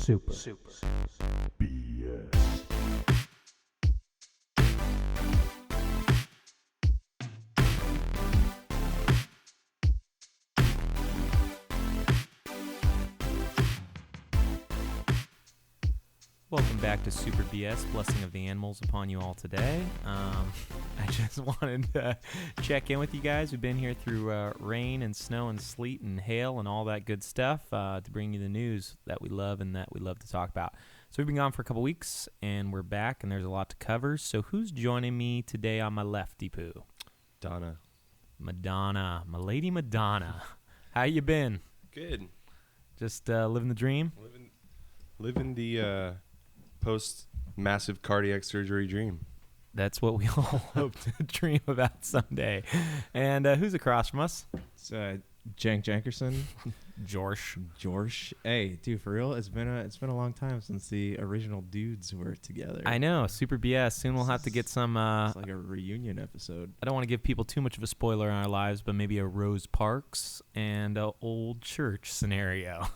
BS. Welcome back to Super BS, Blessing of the Animals upon you all today. I just wanted to check in with you guys. We've been here through rain and snow and sleet and hail and all that good stuff to bring you the news that we love and that we love to talk about. So we've been gone for a couple weeks, and we're back, and there's a lot to cover. So who's joining me today on my left, Deepu? Donna. Madonna, my lady Madonna. How you been? Good. Just living the dream? Living the post-massive cardiac surgery dream. That's what we all hope to dream about someday. And who's across from us? It's Jank Jankerson. Jorsh. Hey, dude, for real, it's been a long time since the original dudes were together. I know, Super BS. Soon we'll have to get some. It's like a reunion episode. I don't want to give people too much of a spoiler in our lives, but maybe a Rose Parks and a old church scenario.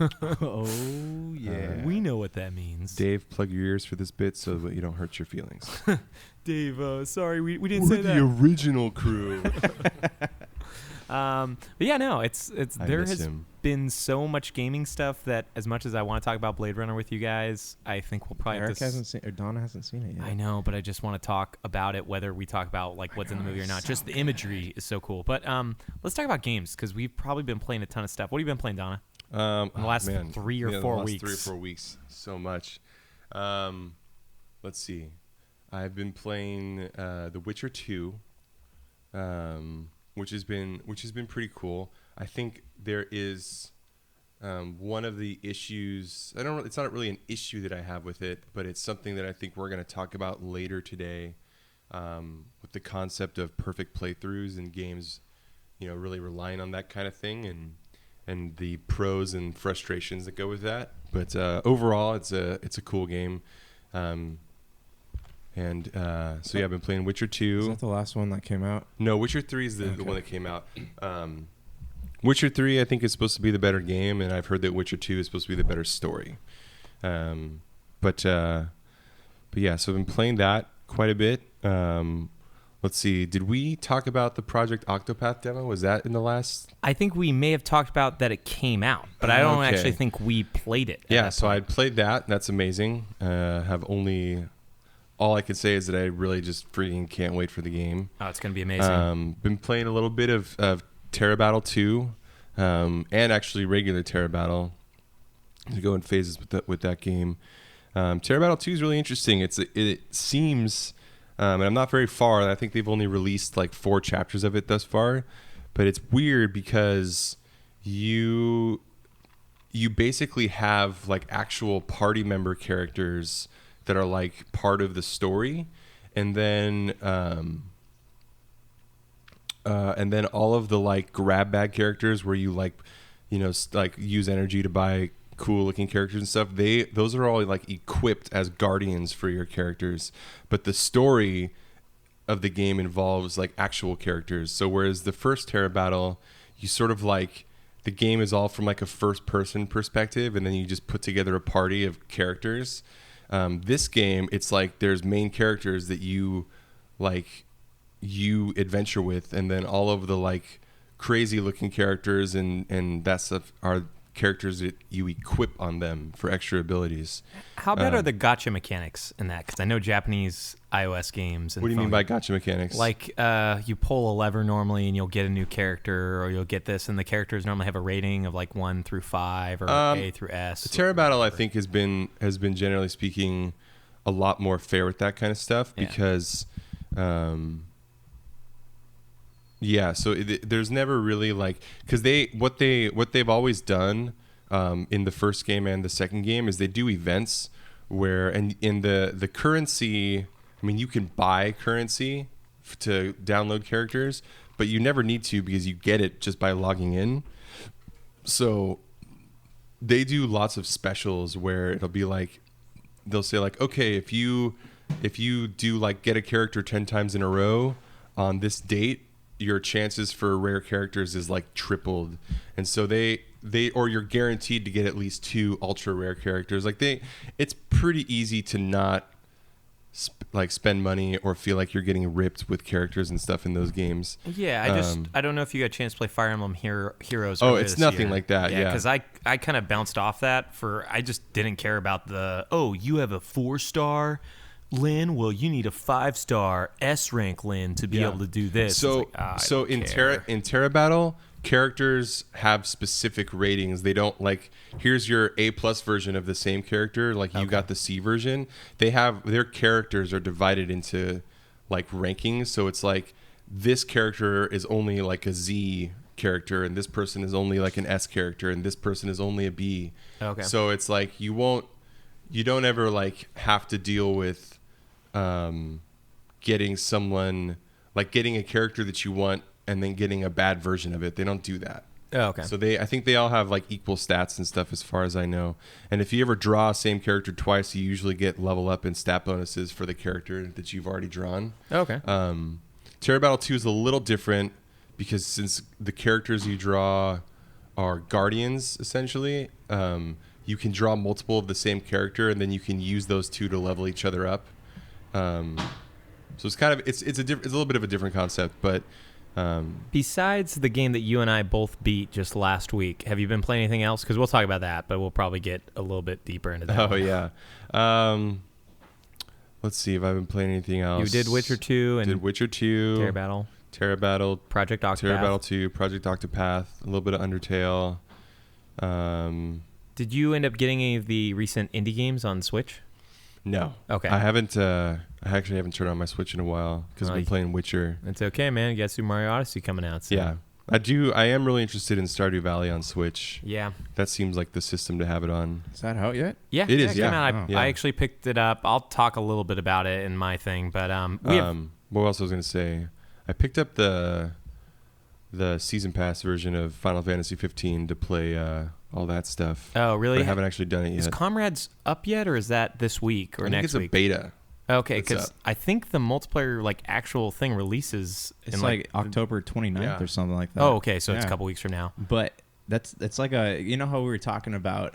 Oh yeah, we know what that means. Dave, plug your ears for this bit so that you don't hurt your feelings. Dave, sorry, we didn't say We're that. the original crew. But yeah, no, it's there has him. been so much gaming stuff that as much as I want to talk about Blade Runner with you guys, I think we'll probably Eric have to hasn't seen, or Donna hasn't seen it yet. I know, but I just want to talk about it, whether we talk about like what's in the movie or not. Just the imagery is so cool. But let's talk about games because we've probably been playing a ton of stuff. What have you been playing, Donna? In the last 3 or 4 weeks. 3 or 4 weeks. So much. Let's see. I've been playing The Witcher 2, which has been pretty cool. I think there is one of the issues. It's not really an issue that I have with it, but it's something that I think we're going to talk about later today, with the concept of perfect playthroughs and games, really relying on that kind of thing and the pros and frustrations that go with that. But overall, it's a cool game. So yeah, I've been playing Witcher 2. Is that the last one that came out? No, Witcher 3 is the one that came out. Witcher 3, I think, is supposed to be the better game, and I've heard that Witcher 2 is supposed to be the better story. But yeah, so I've been playing that quite a bit. Let's see. Did we talk about the Project Octopath demo? Was that in the last? I think we may have talked about that it came out, but I don't actually think we played it. Yeah, so I played that. That's amazing. All I can say is that I really just freaking can't wait for the game. Oh, it's going to be amazing. Been playing a little bit of Terra Battle 2, and actually regular Terra Battle to go in phases with that game. Terra Battle 2 is really interesting. It seems, and I'm not very far. I think they've only released like 4 chapters of it thus far, but it's weird because you basically have like actual party member characters that are like part of the story, and then all of the like grab bag characters where you like use energy to buy cool looking characters and stuff. Those are all like equipped as guardians for your characters, but the story of the game involves like actual characters. So whereas the first Terra Battle, you sort of like the game is all from like a first person perspective, and then you just put together a party of characters. This game, it's like there's main characters that you adventure with, and then all of the like crazy looking characters and that stuff are characters that you equip on them for extra abilities. How bad are the gacha mechanics in that? Because I know Japanese iOS games. And what do you mean by gacha mechanics? Like you pull a lever normally and you'll get a new character, or you'll get this, and the characters normally have a rating of like 1 through 5 or A through S. The Terra Battle, I think, has been generally speaking a lot more fair with that kind of stuff because, so there's never really like, because what they've always done in the first game and the second game is they do events where, and in the currency, I mean, you can buy currency to download characters, but you never need to because you get it just by logging in. So they do lots of specials where it'll be like, they'll say like, okay, if you do like get a character 10 times in a row on this date, your chances for rare characters is like tripled. And so they or you're guaranteed to get at least 2 ultra rare characters. Like it's pretty easy to not spend money or feel like you're getting ripped with characters and stuff in those games. Yeah, I don't know if you got a chance to play Fire Emblem Heroes. Oh, earlier it's this nothing year. like that. Yeah, because I kind of bounced off that I just didn't care about you have a 4-star Lin. Well, you need a 5-star S rank Lin to be able to do this. So in Terra Battle, characters have specific ratings. They don't here's your A+ version of the same character, you got the C version. Their characters are divided into rankings, so it's this character is only a Z character, and this person is only an S character, and this person is only a B. Okay. So it's you don't ever have to deal with getting someone getting a character that you want and then getting a bad version of it. They don't do that. Oh, okay. So I think they all have equal stats and stuff as far as I know. And if you ever draw same character twice, you usually get level up and stat bonuses for the character that you've already drawn. Okay. Terra Battle 2 is a little different because since the characters you draw are guardians essentially, you can draw multiple of the same character and then you can use those 2 to level each other up. So it's kind of it's a little bit of a different concept, but besides the game that you and I both beat just last week, have you been playing anything else? Because we'll talk about that, but we'll probably get a little bit deeper into that. Oh yeah. Let's see if I've been playing anything else. You did Witcher 2 and did Witcher 2, Terra Battle, Project Octopath. Terra Battle 2, Project Octopath, a little bit of Undertale. Did you end up getting any of the recent indie games on Switch? No. Okay. I haven't. I actually haven't turned on my Switch in a while because I've been playing Witcher. It's okay, man. You got Super Mario Odyssey coming out soon. Yeah, I do. I am really interested in Stardew Valley on Switch. Yeah. That seems like the system to have it on. Is that out yet? Yeah, it is. It came Yeah. out. I actually picked it up. I'll talk a little bit about it in my thing, but what else I was gonna say? I picked up the season pass version of Final Fantasy 15 to play all that stuff. Oh, really? But I haven't actually done it yet. Is Comrades up yet, or is that this week or I think next it's a week? beta. Okay, because I think the multiplayer actual thing releases It's in October 29th or something like that. Oh, okay, so it's a Yeah. couple weeks from now. But it's like how we were talking about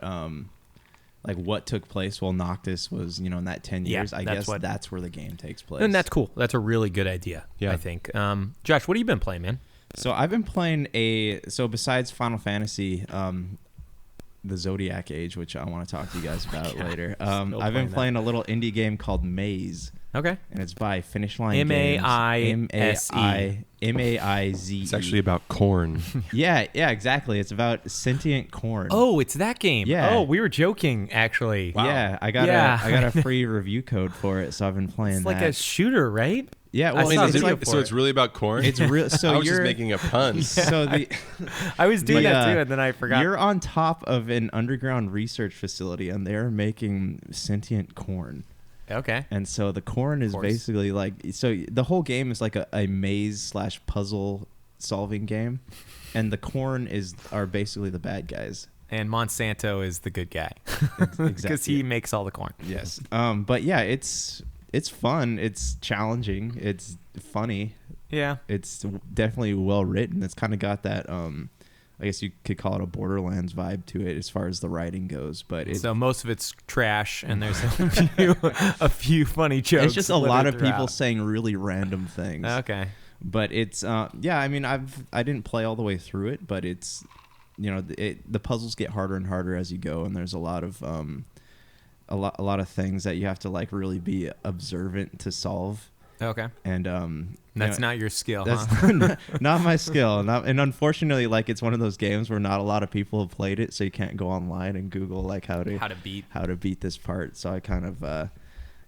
what took place while Noctis was in that 10 Yeah, years. I that's guess that's where the game takes place. And that's cool. That's a really good idea. Yeah. I think. Josh, what have you been playing, man? So I've been playing besides Final Fantasy, the Zodiac Age, which I want to talk to you guys about later. I've been playing a little indie game called Maze. Okay. And it's by Finish Line Games. M-A-I-S-E. M-A-I-Z-E. It's actually about corn. Yeah, exactly. It's about sentient corn. Oh, it's that game. Yeah. Oh, we were joking, actually. Wow. Yeah, I got a free review code for it, so I've been playing It's that. like a shooter, right? Yeah, I well, saw a it's video like for So it's really about corn? it's real. So I was you're just making a pun. so the I was doing The, that too, and then I forgot. you're on top of an underground research facility, and they're making sentient corn. Okay. And so the corn is course. basically the whole game is like a maze/puzzle solving game, and the corn are basically the bad guys. And Monsanto is the good guy. Exactly. Because he makes all the corn. Yes. But yeah, it's fun. It's challenging. It's funny. Yeah. It's definitely well written. It's kind of got that I guess you could call it a Borderlands vibe to it as far as the writing goes, but So most of it's trash, and there's a few funny jokes. it's just a lot of littered people throughout. saying really random things. Okay. But it's yeah, I mean I didn't play all the way through it, but it's the puzzles get harder and harder as you go, and there's a lot of a lot of things that you have to really be observant to solve. Okay. And That's not your skill, that's huh? not my skill. And unfortunately, it's one of those games where not a lot of people have played it, so you can't go online and Google how to beat this part. So I kind of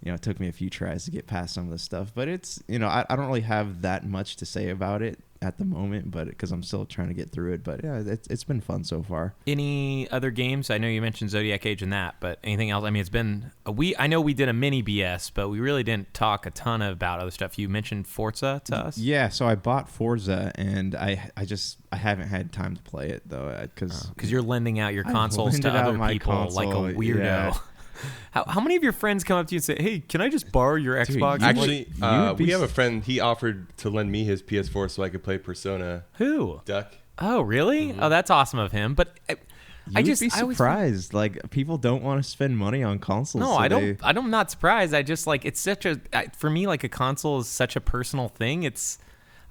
it took me a few tries to get past some of this stuff, but it's I don't really have that much to say about it at the moment, but because I'm still trying to get through it. But yeah, it's been fun so far. Any other games? I know you mentioned Zodiac Age and that, but anything else? I mean, it's been I know we did a mini BS, but we really didn't talk a ton about other stuff. You mentioned Forza to us. Yeah, so I bought Forza, and I haven't had time to play it though, because you're lending out your I consoles to lended out other my people like a console, weirdo. yeah. How many of your friends come up to you and say, "Hey, can I just borrow your Dude, Xbox?" you- Actually, you'd be we have a friend. He offered to lend me his PS4 so I could play Persona. Who? Duck. Oh, really? Mm-hmm. Oh, that's awesome of him. But I You'd just be I always- surprised. Like people don't want to spend money on consoles. No, so I they- don't. I'm not surprised. I just like it's such a for me like a console is such a personal thing. It's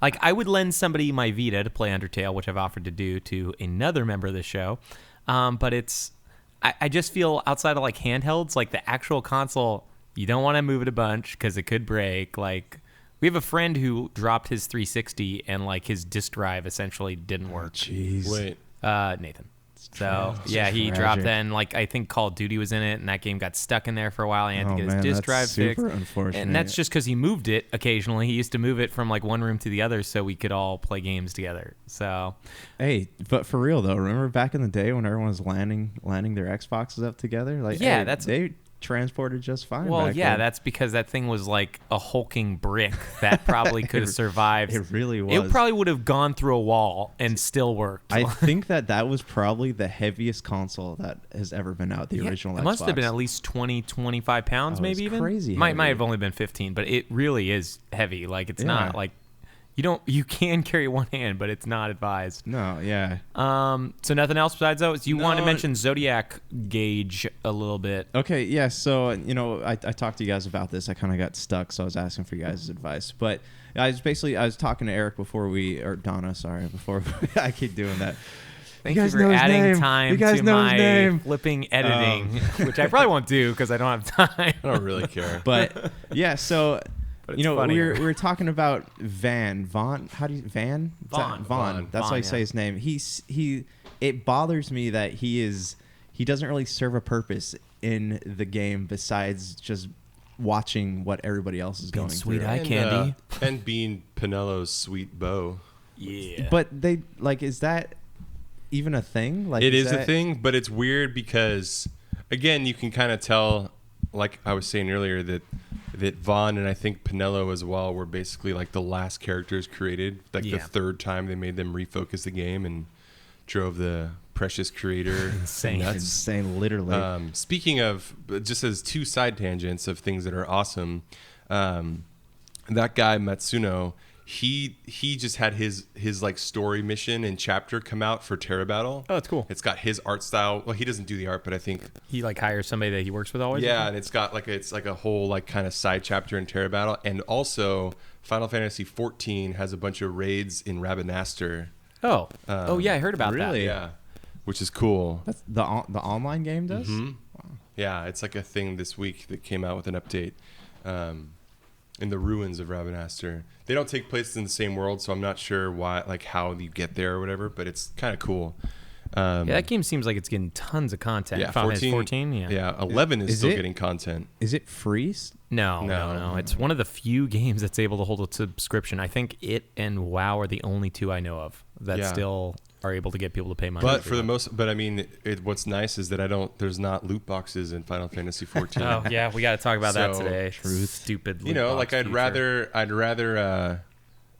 like I would lend somebody my Vita to play Undertale, which I've offered to do to another member of the show. But it's I just feel outside of like handhelds, like the actual console, you don't want to move it a bunch because it could break. Like we have a friend who dropped his 360 and like his disk drive essentially didn't work. Jeez. Wait. Nathan. So yeah, he dropped that, and like I think Call of Duty was in it, and that game got stuck in there for a while. He had to Oh, get man, his disk that's drive fixed, super unfortunate. and that's just because he moved it occasionally. He used to move it from like one room to the other so we could all play games together. So Hey, but for real though, remember back in the day when everyone was landing their Xboxes up together? Like, Yeah, hey, they transported just fine. well, back yeah, then. that's because that thing was like a hulking brick that probably could have survived. It really was. It probably would have gone through a wall and still worked. I think that was probably the heaviest console that has ever been out. The Yeah, original. it must have been Xbox. at least 20, 25 pounds, Oh, maybe it's even. crazy Might heavy. have only been 15, but it really is heavy. Like it's Yeah. not like you can carry one hand, but it's not advised. No, yeah. So nothing else besides those. You want to No. mention Zodiac Gauge a little bit? Okay, yeah. So I talked to you guys about this. I kind of got stuck, so I was asking for you guys' advice. But I was talking to Eric before I keep doing that. Thank You you guys for know his adding name. time You guys to know his my name. flipping editing, which I probably won't do because I don't have time. I don't really care. But yeah, so But it's we funnier. were talking about Vaughn. How do you Van? Vaughn. Vaughn. That's Vaughn, how you say yeah. his name. It bothers me that he doesn't really serve a purpose in the game besides just watching what everybody else is Being going sweet through. eye candy. And being Pinello's sweet beau. Yeah. But they like, is that even a thing? Like, It is a that- thing, but it's weird because, again, you can kind of tell, like I was saying earlier, that Vaughn and I think Pinello as well were basically like the last characters created, like the Yeah. third time they made them refocus the game and drove the precious creator Insane. nuts. Insane, literally. Speaking of, just as two side tangents of things that are awesome, that guy Matsuno, he just had his like story mission and chapter come out for Terra Battle. Oh, that's cool. It's got his art style. Well, he doesn't do the art, but I think He like hires somebody that he works with always. yeah, and it's got like a whole like kind of side chapter in Terra Battle, and also Final Fantasy 14 has a bunch of raids in Rabanaster. Oh. Oh yeah, I heard about that. really? Yeah, which is cool. That's the online game does. Yeah, it's like a thing this week that came out with an update. In the ruins of Rabanaster. They don't take place in the same world, so I'm not sure why, like how you get there or whatever, but it's kind of cool. Yeah, that game seems like it's getting tons of content. Yeah, Final Fantasy 14. Yeah. Yeah, 11 is Is still it? getting content. Is it free? No. It's one of the few games that's able to hold a subscription. I think it and WoW are the only two I know of that Yeah. still are able to get people to pay money. But for the most, but I mean, what's nice is that there's not loot boxes in Final Fantasy 14. Oh yeah, we got to talk about that So, today. truth. Stupid. You know, loot like box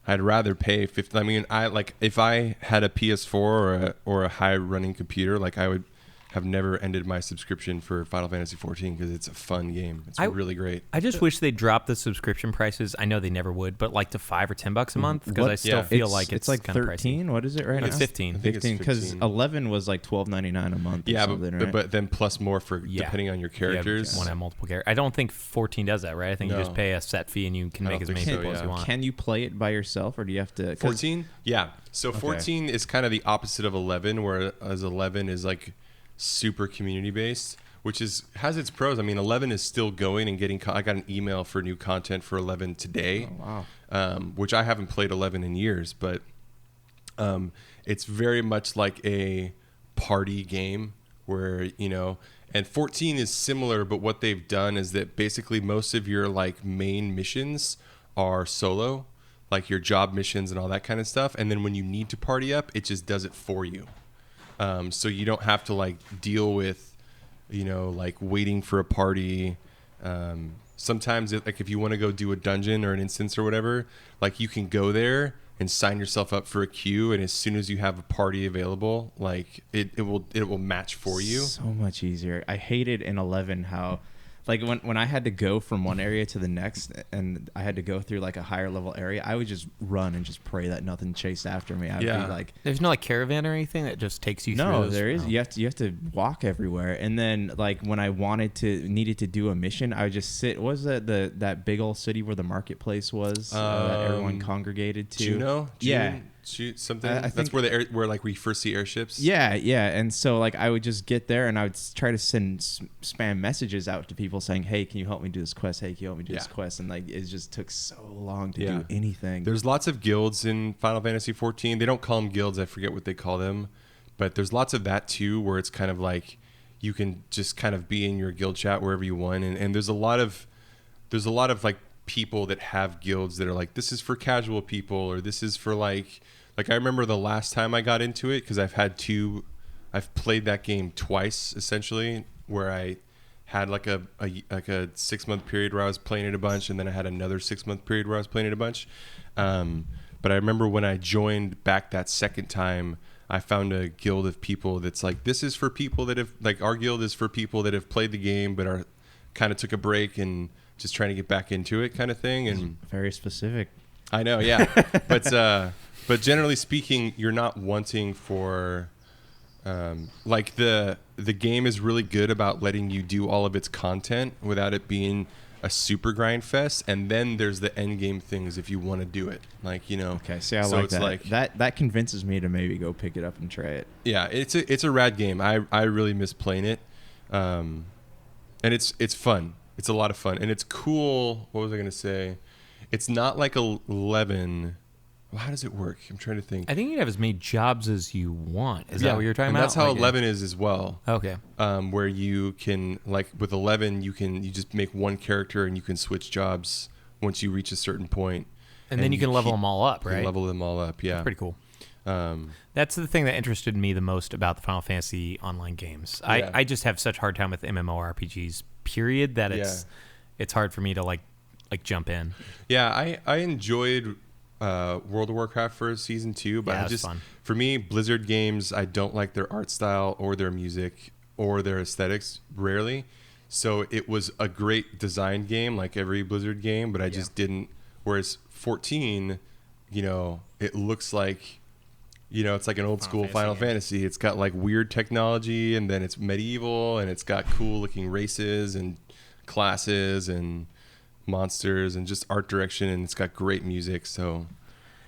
I'd rather pay 50. I mean, I like if I had a PS4 or a high running computer, like I would have never ended my subscription for Final Fantasy 14 because it's a fun game. It's really great. I just wish they'd drop the subscription prices. I know they never would, but like to $5 or $10 a month because What? I still Yeah. feel like it's like kind of 13. What is it right now? It's 15. I think it's 15 because 15. 11 was like $12.99 a month. Or Yeah, something, but, right? but then plus more for Yeah. depending on your Yeah, characters. want to have multiple characters. I don't think 14 does that, right? I think you No. just pay a set fee and you can I make don't as many think so, people as yeah. you want. Can you play it by yourself, or do you have to? 'Cause- 14? Yeah. So 14 is kind of the opposite of 11, whereas 11 is like super community based, which has its pros. I mean, 11 is still going and getting. I got an email for new content for 11 today, which I haven't played 11 in years, but it's very much like a party game where and 14 is similar, but what they've done is that basically most of your like main missions are solo, like your job missions and all that kind of stuff, and then when you need to party up, it just does it for you. So you don't have to like deal with like waiting for a party. Sometimes like if you want to go do a dungeon or an instance or whatever, like you can go there and sign yourself up for a queue, and as soon as you have a party available, like it will match for you. So much easier. I hated in 11 how like when I had to go from one area to the next, and I had to go through like a higher level area, I would just run and just pray that nothing chased after me. I'd be like, there's no like caravan or anything that just takes you through. No, there is. You have to walk everywhere. And then like when I needed to do a mission, I would just sit. What was that big old city where the marketplace was that everyone congregated to? Juneau? Yeah. Shoot something. That's where where like we first see airships. Yeah. And so like I would just get there and I would try to send spam messages out to people saying, "Hey, can you help me do this quest? Hey, can you help me do this quest?" And like it just took so long to do anything. There's lots of guilds in Final Fantasy 14. They don't call them guilds. I forget what they call them, but there's lots of that too, where it's kind of like you can just kind of be in your guild chat wherever you want, and there's a lot of like people that have guilds that are like, this is for casual people, or this is for like I remember the last time I got into it, because I've played that game twice essentially, where I had like a 6-month period where I was playing it a bunch, and then I had another 6-month period where I was playing it a bunch. But I remember when I joined back that second time, I found a guild of people that's like, this is for people that have, like, our guild is for people that have played the game but are kind of took a break and just trying to get back into it, kind of thing. And very specific. I know, yeah. But generally speaking, you're not wanting for like the game is really good about letting you do all of its content without it being a super grind fest, and then there's the end game things if you want to do it, like, you know. Okay, see, I so like that. That convinces me to maybe go pick it up and try it. Yeah, it's a rad game. I really miss playing it, and it's fun. It's a lot of fun, and it's cool. What was I gonna say? It's not like 11. Well, how does it work? I'm trying to think. I think you have as many jobs as you want. Is that what you're talking about? That's how 11 is as well. Okay. Where you can, like with 11, you just make one character and you can switch jobs once you reach a certain point. And then you can level them all up, right? You can level them all up, yeah. That's pretty cool. That's the thing that interested me the most about the Final Fantasy online games. Yeah. I just have such a hard time with MMORPGs, period, that it's hard for me to like jump in. Yeah, I enjoyed World of Warcraft for season 2, but fun. For me, Blizzard games, I don't like their art style or their music or their aesthetics, rarely. So it was a great design game, like every Blizzard game, but I just didn't. Whereas 14, you know, it looks like, you know, it's like an old school Final Fantasy. It's got like weird technology, and then it's medieval, and it's got cool looking races and classes and monsters and just art direction, and it's got great music. So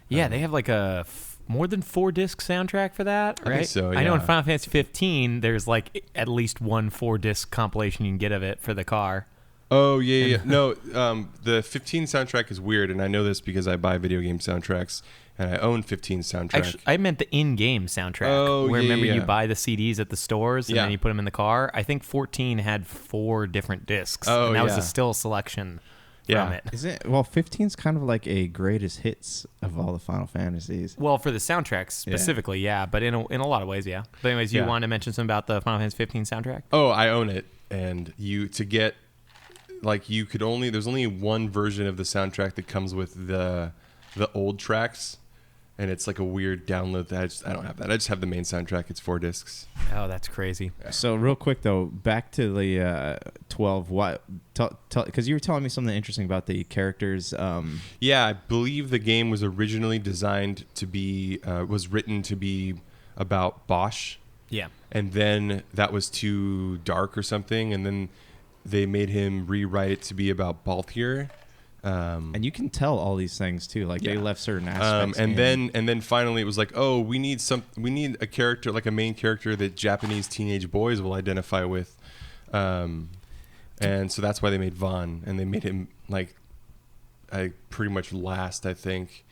they have like a more than 4-disc soundtrack for that, right? I think so, yeah. I know in Final Fantasy 15 there's like at least one 4-disc compilation you can get of it for the car. Oh yeah. No, the 15 soundtrack is weird, and I know this because I buy video game soundtracks, and I own 15 soundtrack. Actually, I meant the in-game soundtrack. Oh, where remember you buy the CDs at the stores and then you put them in the car. I think 14 had 4 different discs. Oh, and that was a still selection from it. Is it? Well, 15's kind of like a greatest hits of all the Final Fantasies. Well, for the soundtracks specifically, but in a lot of ways, yeah. But anyways, you want to mention something about the Final Fantasy 15 soundtrack? Oh, I own it, and there's only one version of the soundtrack that comes with the old tracks, and it's like a weird download that I don't have that. I just have the main soundtrack. It's 4 discs. Oh, that's crazy. So real quick though, back to the 12. What? Because you were telling me something interesting about the characters. Yeah, I believe the game was originally designed to be was written to be about Bosch. Yeah. And then that was too dark or something, and then they made him rewrite it to be about Balthier. And you can tell all these things too, like they left certain aspects. And then finally it was like, oh, we need a character, like a main character that Japanese teenage boys will identify with, and so that's why they made Vaughn, and they made him like pretty much last, I think.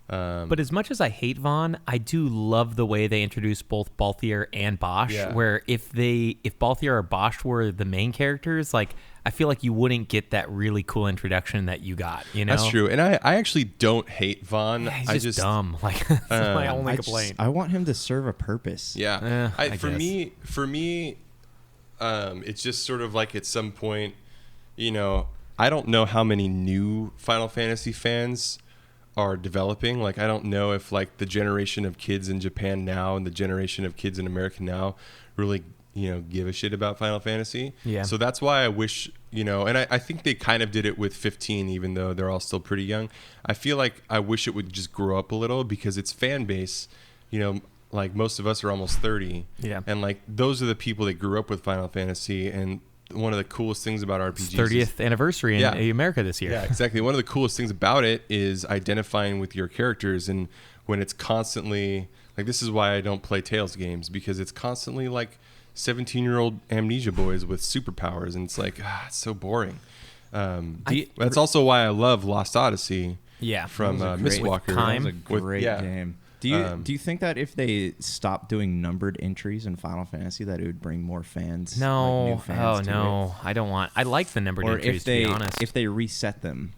But as much as I hate Vaughn, I do love the way they introduce both Balthier and Bosch. Yeah. Where if Balthier or Bosch were the main characters, like I feel like you wouldn't get that really cool introduction that you got. You know, that's true. And I actually don't hate Vaughn. Yeah, he's just dumb. Like that's my only complaint. I want him to serve a purpose. Yeah. For me, it's just sort of like at some point, you know, I don't know how many new Final Fantasy fans are developing. Like, I don't know if like the generation of kids in Japan now and the generation of kids in America now really, give a shit about Final Fantasy. Yeah. So that's why I wish, and I think they kind of did it with 15, even though they're all still pretty young. I feel like I wish it would just grow up a little, because its fan base, like most of us are almost 30. Yeah. And like those are the people that grew up with Final Fantasy. And one of the coolest things about RPGs 30th anniversary in America this year. Yeah, exactly. One of the coolest things about it is identifying with your characters. And when it's constantly like, this is why I don't play Tales games, because it's constantly like 17-year-old amnesia boys with superpowers, and it's like, it's so boring. That's also why I love Lost Odyssey. Yeah, from Mistwalker. That was a great game. Do you think that if they stopped doing numbered entries in Final Fantasy, that it would bring more fans? No, like new fans to it? I don't want. I like the numbered entries, to be honest. If they reset them.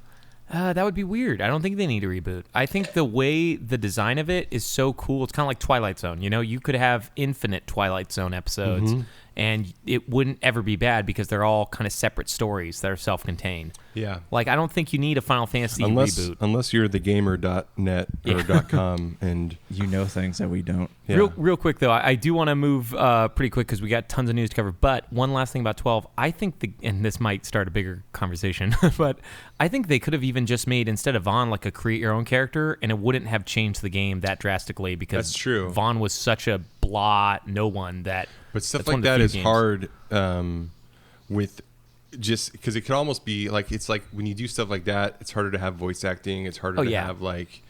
That would be weird. I don't think they need a reboot. I think the way the design of it is so cool. It's kind of like Twilight Zone. You could have infinite Twilight Zone episodes, and it wouldn't ever be bad because they're all kind of separate stories that are self-contained. Yeah. Like, I don't think you need a Final Fantasy reboot. Unless you're thegamer.net or .com and you know things that we don't. Yeah. Real quick, though, I do want to move pretty quick because we got tons of news to cover. But one last thing about 12, I think, and this might start a bigger conversation, but I think they could have even just made, instead of Vaughn, like a create your own character, and it wouldn't have changed the game that drastically, because that's true. Vaughn was such a blah no one that. But stuff like that is hard with just because it could almost be like, it's like when you do stuff like that, it's harder to have voice acting. It's harder to have like,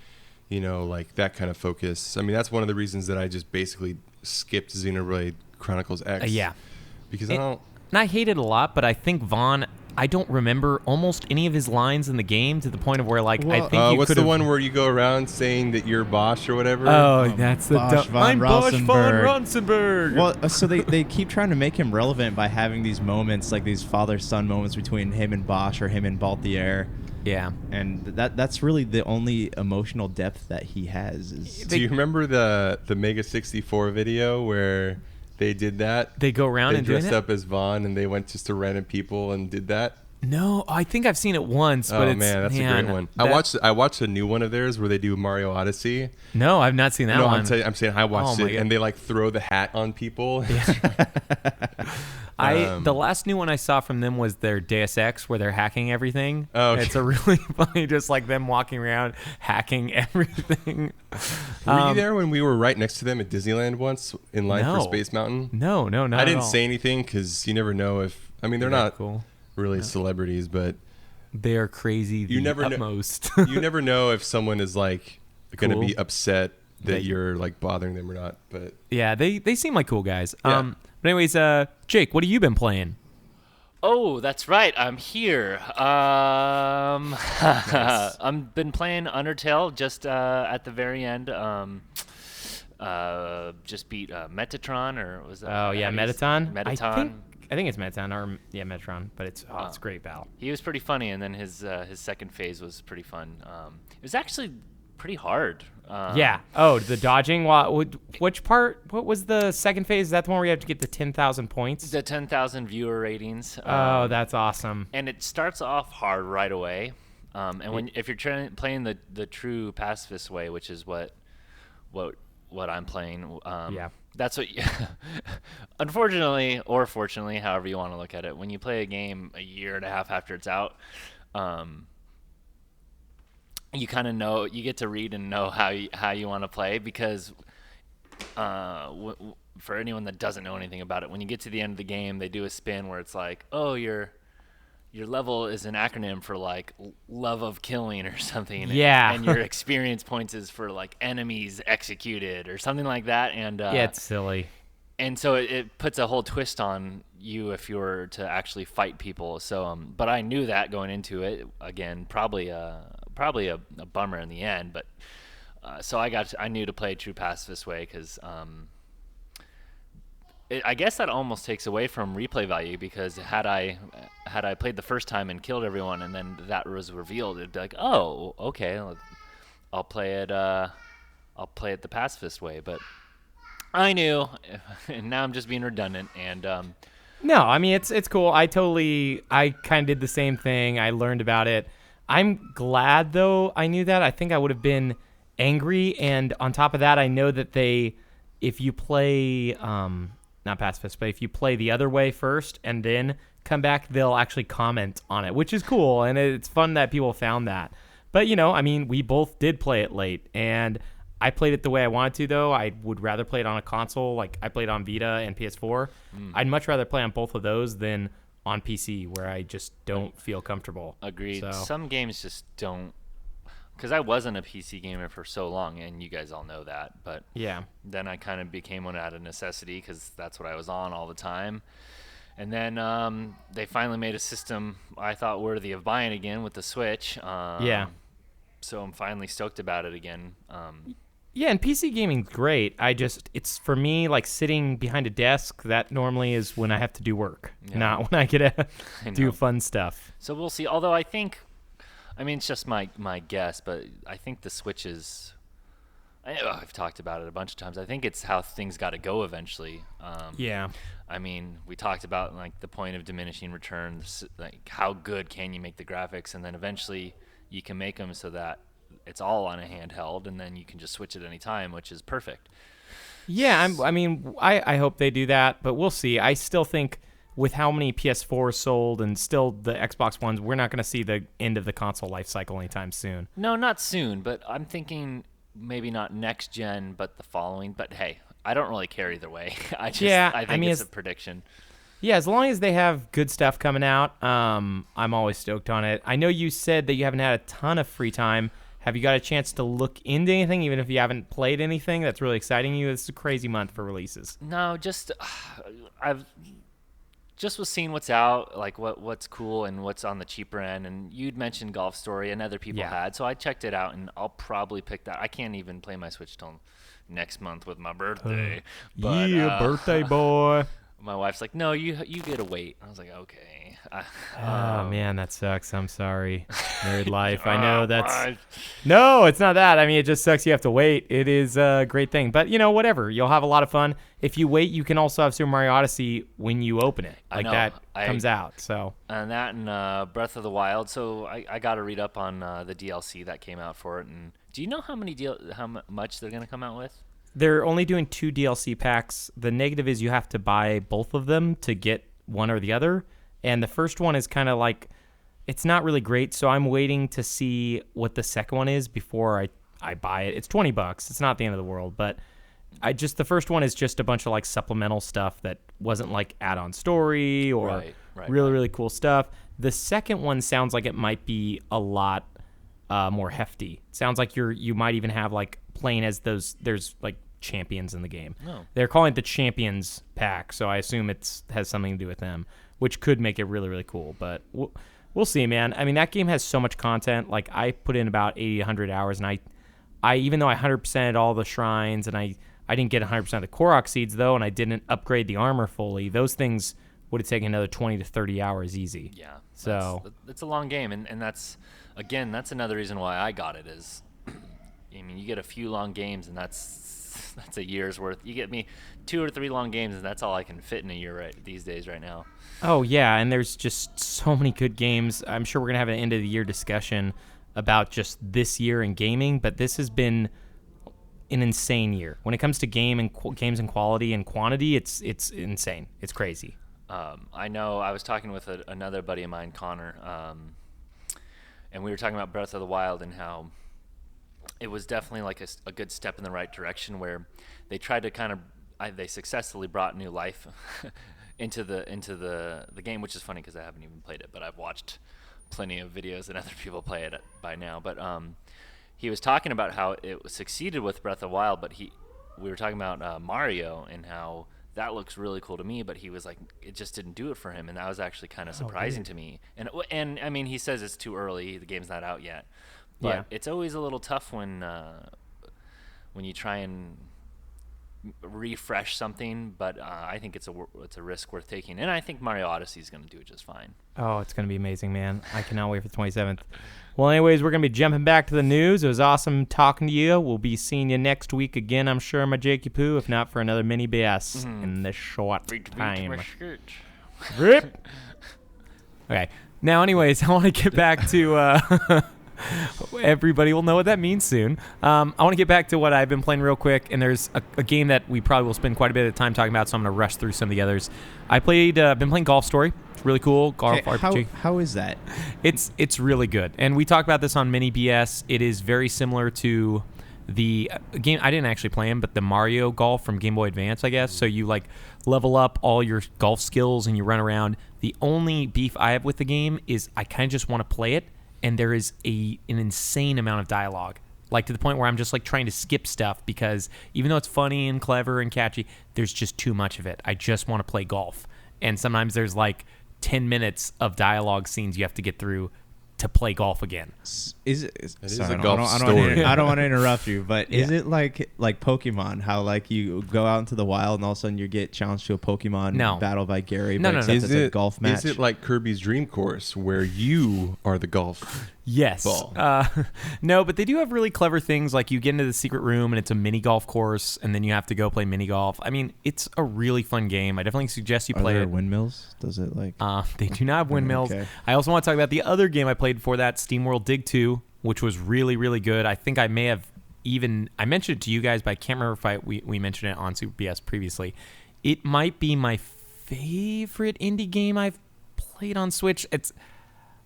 like that kind of focus. I mean, that's one of the reasons that I just basically skipped Xenoblade Chronicles X. Because and I hate it a lot, but I think Vaughn, I don't remember almost any of his lines in the game, to the point of where, like, I think what's the one where you go around saying that you're Bosch or whatever? Oh, that's the Bosch von Bosch von Ronsenberg. Well, so they keep trying to make him relevant by having these moments, like these father-son moments between him and Bosch or him and Balthier. Yeah. And that's really the only emotional depth that he has. Do you remember the Mega 64 video where they did that? They go around and dressed up as Vaughn, and they went just to random people and did that. No, I think I've seen it once. But that's a great one. I watched a new one of theirs where they do Mario Odyssey. No, I've not seen that one. I'm saying I watched it, and they like throw the hat on people. The last new one I saw from them was their Deus Ex, where they're hacking everything. Oh, okay. It's a really funny, just like them walking around hacking everything. Were you there when we were right next to them at Disneyland once in line for Space Mountain? No, not I didn't at all. say anything because you never know if. I mean, they're not cool. Really celebrities, but they are crazy. You never utmost. You never know if someone is like going to be upset that you're like bothering them or not. But yeah, they seem like cool guys. Yeah. But anyways, Jake, what have you been playing? Oh, that's right. I'm here. Nice. I've been playing Undertale just at the very end. Just beat Metatron, or was that? Oh yeah, Mettaton. Mettaton. I think it's Mettaton or Metatron, but it's it's a great battle. He was pretty funny, and then his second phase was pretty fun. It was actually pretty hard. Yeah. Oh, the dodging. Which part? What was the second phase? Is that the one where you have to get the 10,000 points? The 10,000 viewer ratings. Oh, that's awesome. And it starts off hard right away. And if you're playing the true pacifist way, which is what I'm playing, that's what. Unfortunately, or fortunately, however you want to look at it, when you play a game a year and a half after it's out, you kind of know, you get to read and know how you want to play, because for anyone that doesn't know anything about it, when you get to the end of the game, they do a spin where it's like, oh, your level is an acronym for like love of killing or something. Yeah. And your experience points is for like enemies executed or something like that. And yeah, it's silly. And so it puts a whole twist on you if you were to actually fight people. So, but I knew that going into it. Again, probably a bummer in the end. But so I knew to play true pacifist way, because I guess that almost takes away from replay value, because had I played the first time and killed everyone and then that was revealed, it'd be like, oh, okay, I'll play it the pacifist way. But I knew, and now I'm just being redundant. And no, I mean it's cool. I kind of did the same thing. I learned about it. I'm glad though I knew that. I think I would have been angry, and on top of that, I know that if you play not pacifist, but if you play the other way first and then come back, they'll actually comment on it, which is cool. And it's fun that people found that. But, I mean, we both did play it late, and I played it the way I wanted to, though. I would rather play it on a console. Like, I played on Vita and PS4. I'd much rather play on both of those than on PC, where I just don't feel comfortable. Agreed. So. Some games just don't, because I wasn't a PC gamer for so long, and you guys all know that. But yeah, then I kind of became one out of necessity, because that's what I was on all the time. And then they finally made a system I thought worthy of buying again with the Switch. Yeah. So I'm finally stoked about it again. Yeah, and PC gaming's great. It's for me, like sitting behind a desk, that normally is when I have to do work, not when I get to do fun stuff. So we'll see. Although I mean, it's just my guess, but I think the Switch is, I've talked about it a bunch of times. I think it's how things got to go eventually. Yeah. I mean, we talked about like the point of diminishing returns, like how good can you make the graphics, and then eventually you can make them so that it's all on a handheld, and then you can just switch at any time, which is perfect. Yeah, I hope they do that, but we'll see. I still think with how many PS4s sold and still the Xbox Ones, we're not going to see the end of the console life cycle anytime soon. No, not soon, but I'm thinking maybe not next gen, but the following. But hey, I don't really care either way. I think it's a prediction. Yeah, as long as they have good stuff coming out, I'm always stoked on it. I know you said that you haven't had a ton of free time. Have you got a chance to look into anything, even if you haven't played anything that's really exciting you? It's a crazy month for releases. No, I've just was seeing what's out, like what's cool and what's on the cheaper end. And you'd mentioned Golf Story, and other people had, so I checked it out, and I'll probably pick that. I can't even play my Switch till next month with my birthday. But, birthday boy. My wife's like, no, you get to wait. I was like, okay. Oh man, that sucks. I'm sorry. Married life. I know that's. No, it's not that. I mean, it just sucks. You have to wait. It is a great thing, but whatever. You'll have a lot of fun if you wait. You can also have Super Mario Odyssey when you open it, like that comes out. So and that and Breath of the Wild. So I got to read up on the DLC that came out for it. And do you know how much they're gonna come out with? They're only doing 2 DLC packs. The negative is you have to buy both of them to get one or the other. And the first one is kind of like, it's not really great. So I'm waiting to see what the second one is before I buy it. It's $20. It's not the end of the world. But the first one is just a bunch of like supplemental stuff that wasn't like add-on story or really cool stuff. The second one sounds like it might be a lot more hefty. It sounds like you might even have like playing as there's like champions in the game. Oh. They're calling it the Champions Pack, so I assume it has something to do with them, which could make it really, really cool. But we'll see, man. I mean, that game has so much content. Like, I put in about 80, 100 hours, and I even though I 100%ed all the shrines, and I didn't get 100% of the Korok seeds, though, and I didn't upgrade the armor fully, those things would have taken another 20 to 30 hours easy. Yeah. So it's a long game, and that's another reason why I got it is, I mean, you get a few long games, and that's a year's worth. You get me 2 or 3 long games, and that's all I can fit in a year these days right now. Oh, yeah, and there's just so many good games. I'm sure we're going to have an end-of-the-year discussion about just this year in gaming, but this has been an insane year. When it comes to games and quality and quantity, it's insane. It's crazy. I know I was talking with another buddy of mine, Connor, and we were talking about Breath of the Wild and how it was definitely like a good step in the right direction, where they tried to they successfully brought new life into the game, which is funny because I haven't even played it, but I've watched plenty of videos and other people play it by now. But he was talking about how it succeeded with Breath of the Wild, but we were talking about Mario and how that looks really cool to me, but he was like, it just didn't do it for him, and that was actually kind of surprising to me. And I mean, he says it's too early, the game's not out yet, but it's always a little tough when you try and refresh something. But I think it's a risk worth taking, and I think Mario Odyssey is going to do it just fine. Oh, it's going to be amazing, man. I cannot wait for the 27th. Well, anyways, we're going to be jumping back to the news. It was awesome talking to you. We'll be seeing you next week again, I'm sure, my Jakey Poo, if not for another mini BS in this short time. Rip. Okay. Now, anyways, I want to get back to Everybody will know what that means soon. I want to get back to what I've been playing real quick, and there's a game that we probably will spend quite a bit of time talking about, so I'm going to rush through some of the others. I've been playing Golf Story. It's really cool. Golf RPG. How is that? It's really good. And we talked about this on Mini BS. It is very similar to the game. I didn't actually play him, but the Mario Golf from Game Boy Advance, I guess. So you like level up all your golf skills and you run around. The only beef I have with the game is I kind of just want to play it, and there is an insane amount of dialogue, like to the point where I'm just like trying to skip stuff because even though it's funny and clever and catchy, there's just too much of it. I just want to play golf, and sometimes there's like 10 minutes of dialogue scenes you have to get through to play golf again. Sorry, a golf story. I don't want to interrupt you, but is it like Pokemon? How like you go out into the wild and all of a sudden you get challenged to a Pokemon battle by Gary? No. It's a golf match. Is it like Kirby's Dream Course where you are the golf? Yes. No, but they do have really clever things like you get into the secret room and it's a mini golf course and then you have to go play mini golf. I mean, it's a really fun game. I definitely suggest you play it. Are there windmills? Does it like... They do not have windmills. Okay. I also want to talk about the other game I played for that, SteamWorld Dig 2, which was really, really good. I think I may have I mentioned it to you guys, but I can't remember if we mentioned it on Super BS previously. It might be my favorite indie game I've played on Switch.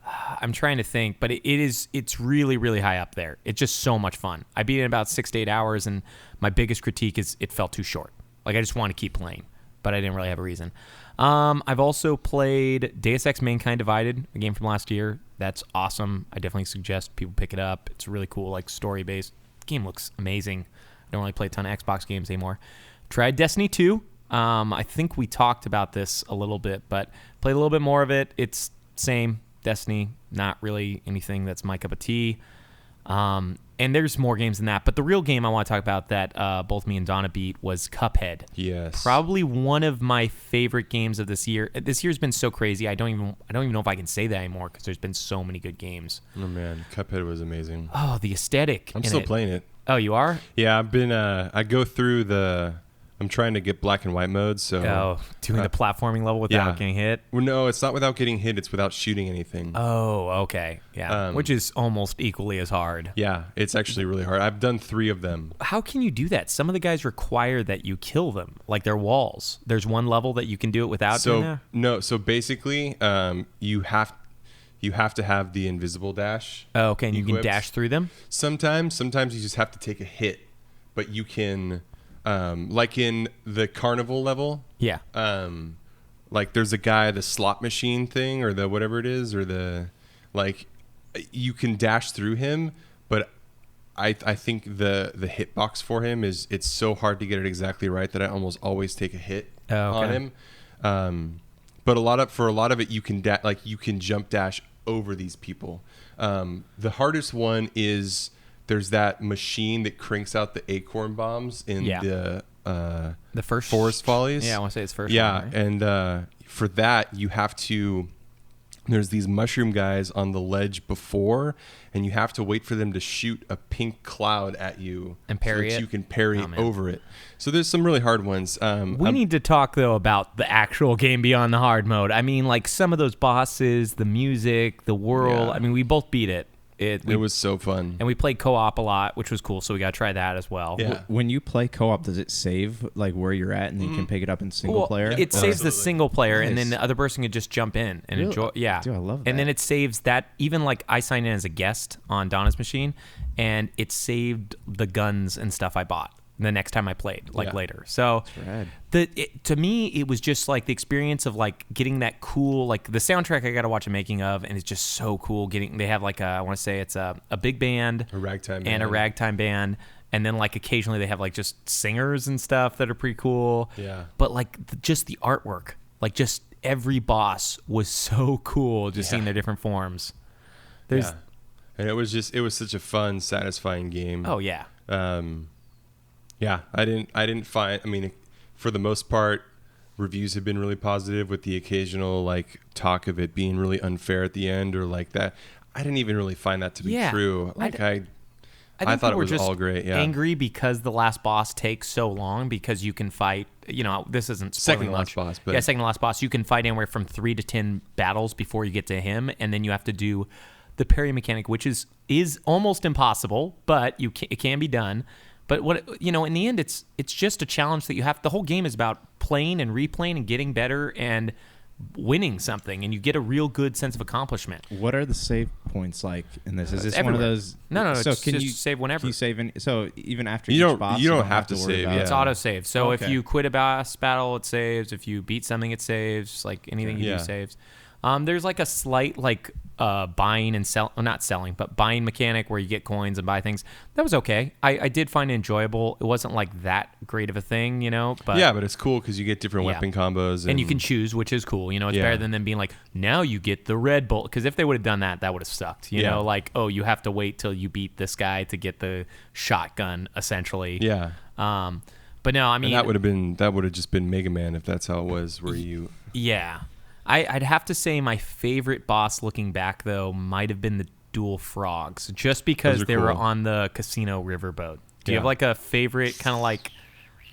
I'm trying to think, but it's really, really high up there. It's just so much fun. I beat it in about 6 to 8 hours, and my biggest critique is it felt too short. Like, I just want to keep playing, but I didn't really have a reason. I've also played Deus Ex Mankind Divided, a game from last year. That's awesome. I definitely suggest people pick it up. It's really cool, like story-based. The game looks amazing. I don't really play a ton of Xbox games anymore. Tried Destiny 2. I think we talked about this a little bit, but played a little bit more of it. It's same. Destiny, not really anything that's my cup of tea. And there's more games than that. But the real game I want to talk about that both me and Donna beat was Cuphead. Yes. Probably one of my favorite games of this year. This year's been so crazy. I don't even know if I can say that anymore because there's been so many good games. Oh, man. Cuphead was amazing. Oh, the aesthetic. I'm still playing it. Oh, you are? Yeah, I've been, I go through I'm trying to get black and white mode, so... doing the platforming level without getting hit? Well, no, it's not without getting hit. It's without shooting anything. Oh, okay. Yeah, which is almost equally as hard. Yeah, it's actually really hard. I've done 3 of them. How can you do that? Some of the guys require that you kill them, like their walls. There's one level that you can do it without doing that? No, so basically, you have to have the invisible dash. Oh, okay, and equipped. You can dash through them? Sometimes you just have to take a hit, but you can... like in the carnival level, like there's a guy, the slot machine thing or the whatever it is, or the like, you can dash through him, but I think the hitbox for him it's so hard to get it exactly right that I almost always take a hit on him. But for a lot of it, you can you can jump dash over these people. The hardest one is. There's that machine that cranks out the acorn bombs in the first Forest Follies. Yeah, I want to say it's first. Yeah, one, right? and for that you have to. There's these mushroom guys on the ledge before, and you have to wait for them to shoot a pink cloud at you and parry so it. You can parry over it. So there's some really hard ones. We need to talk though about the actual game beyond the hard mode. I mean, like some of those bosses, the music, the world. Yeah. I mean, we both beat it. It was so fun. And we played co-op a lot, which was cool, so we got to try that as well. Yeah. When you play co-op, does it save like where you're at and then you can pick it up in single player? It saves the single player, Nice. and then the other person can just jump in and Really? enjoy. Yeah. Dude, I love And then that. it saves that, even like I signed in as a guest on Donna's machine, and it saved the guns and stuff I bought the next time I played, later. So rad. to me, it was just like the experience of like getting that cool, like the soundtrack I got to watch a making of, and it's just so cool. They have like I want to say it's a big band, A ragtime and band. a ragtime band. And then like occasionally they have like just singers and stuff that are pretty cool. Yeah. But like just the artwork, like just every boss was so cool just seeing their different forms. And it was such a fun, satisfying game. Oh yeah. Yeah, I didn't find. I mean, for the most part, reviews have been really positive, with the occasional like talk of it being really unfair at the end or like that. I didn't even really find that to be true. Like I thought it was all great. Yeah, angry because the last boss takes so long because you can fight. You know, this isn't spoiling second to much. last boss. But second to last boss. You can fight anywhere from 3 to 10 battles before you get to him, and then you have to do the parry mechanic, which is almost impossible, but it can be done. But in the end, it's just a challenge that you have. The whole game is about playing and replaying and getting better and winning something, and you get a real good sense of accomplishment. What are the save points like in this? Is this everywhere. one of those? No. So can you save whenever? Can you save so even after You each don't- boss, you don't have to worry save, about yeah. It's auto save. So if Okay. you quit a boss battle, it saves. If you beat something, it saves. Like anything you Yeah. do saves. There's like a slight buying and not selling, but buying mechanic where you get coins and buy things. That was okay. I did find it enjoyable. It wasn't like that great of a thing, But Yeah, but it's cool because you get different Yeah. weapon combos. and you can choose, which is cool. It's Yeah. better than them being like, now you get the red bolt. Because if they would have done that, that would have sucked. You Yeah. know, like, oh, you have to wait till you beat this guy to get the shotgun, essentially. Yeah. But no, I mean, And that would have just been Mega Man if that's how it was, where you. yeah. I'd have to say my favorite boss looking back, though, might have been the Dual Frogs, just because Those are they were cool. on the casino riverboat. Do you Yeah. have like a favorite kind of like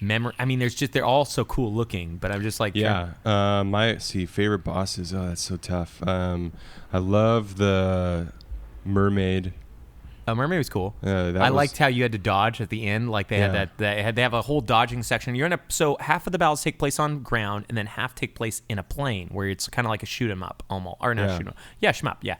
memory? I mean, they're all so cool looking, but I'm just like, Yeah. My favorite bosses. Oh, that's so tough. I love the mermaid. Mermaid was cool. That I was- liked how you had to dodge at the end. Like they had Yeah. they have a whole dodging section. So half of the battles take place on ground, and then half take place in a plane, where it's kind of like a shoot 'em up, almost, or not Yeah. shoot 'em up. Yeah, shoot 'em up. Yeah.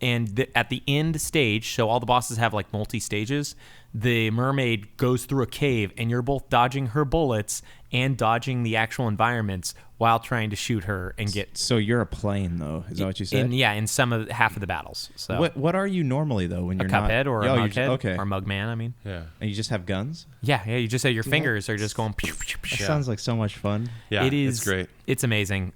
And at the end stage, so all the bosses have like multi stages. The mermaid goes through a cave, and you're both dodging her bullets and dodging the actual environments while trying to shoot her and get. So you're a plane, though. Is that what you said? In half of the battles. So What are you normally though when a you're not? Cuphead or a Oh, you're Mughead okay. or Mugman, I mean. Yeah. And you just have guns? Yeah, you just say your fingers are just going. Pew, pew, That pew. sounds like so much fun. Yeah. It is It's great. It's amazing.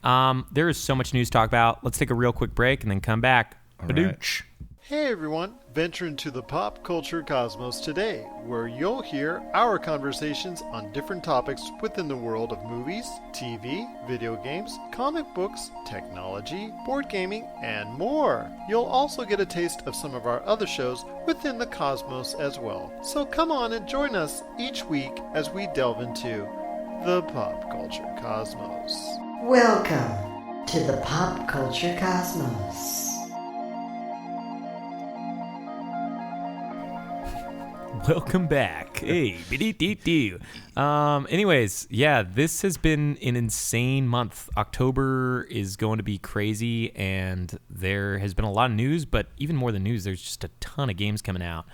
There is so much news to talk about. Let's take a real quick break and then come back. right. Badooch. Hey everyone, venture into the pop culture cosmos today, where you'll hear our conversations on different topics within the world of movies, TV, video games, comic books, technology, board gaming, and more. You'll also get a taste of some of our other shows within the cosmos as well. So come on and join us each week as we delve into the pop culture cosmos. Welcome to the Pop Culture Cosmos. Welcome back. Hey, biddy-dee-dee. Anyways, yeah, this has been an insane month. October is going to be crazy, and there has been a lot of news, but even more than news, there's just a ton of games coming out.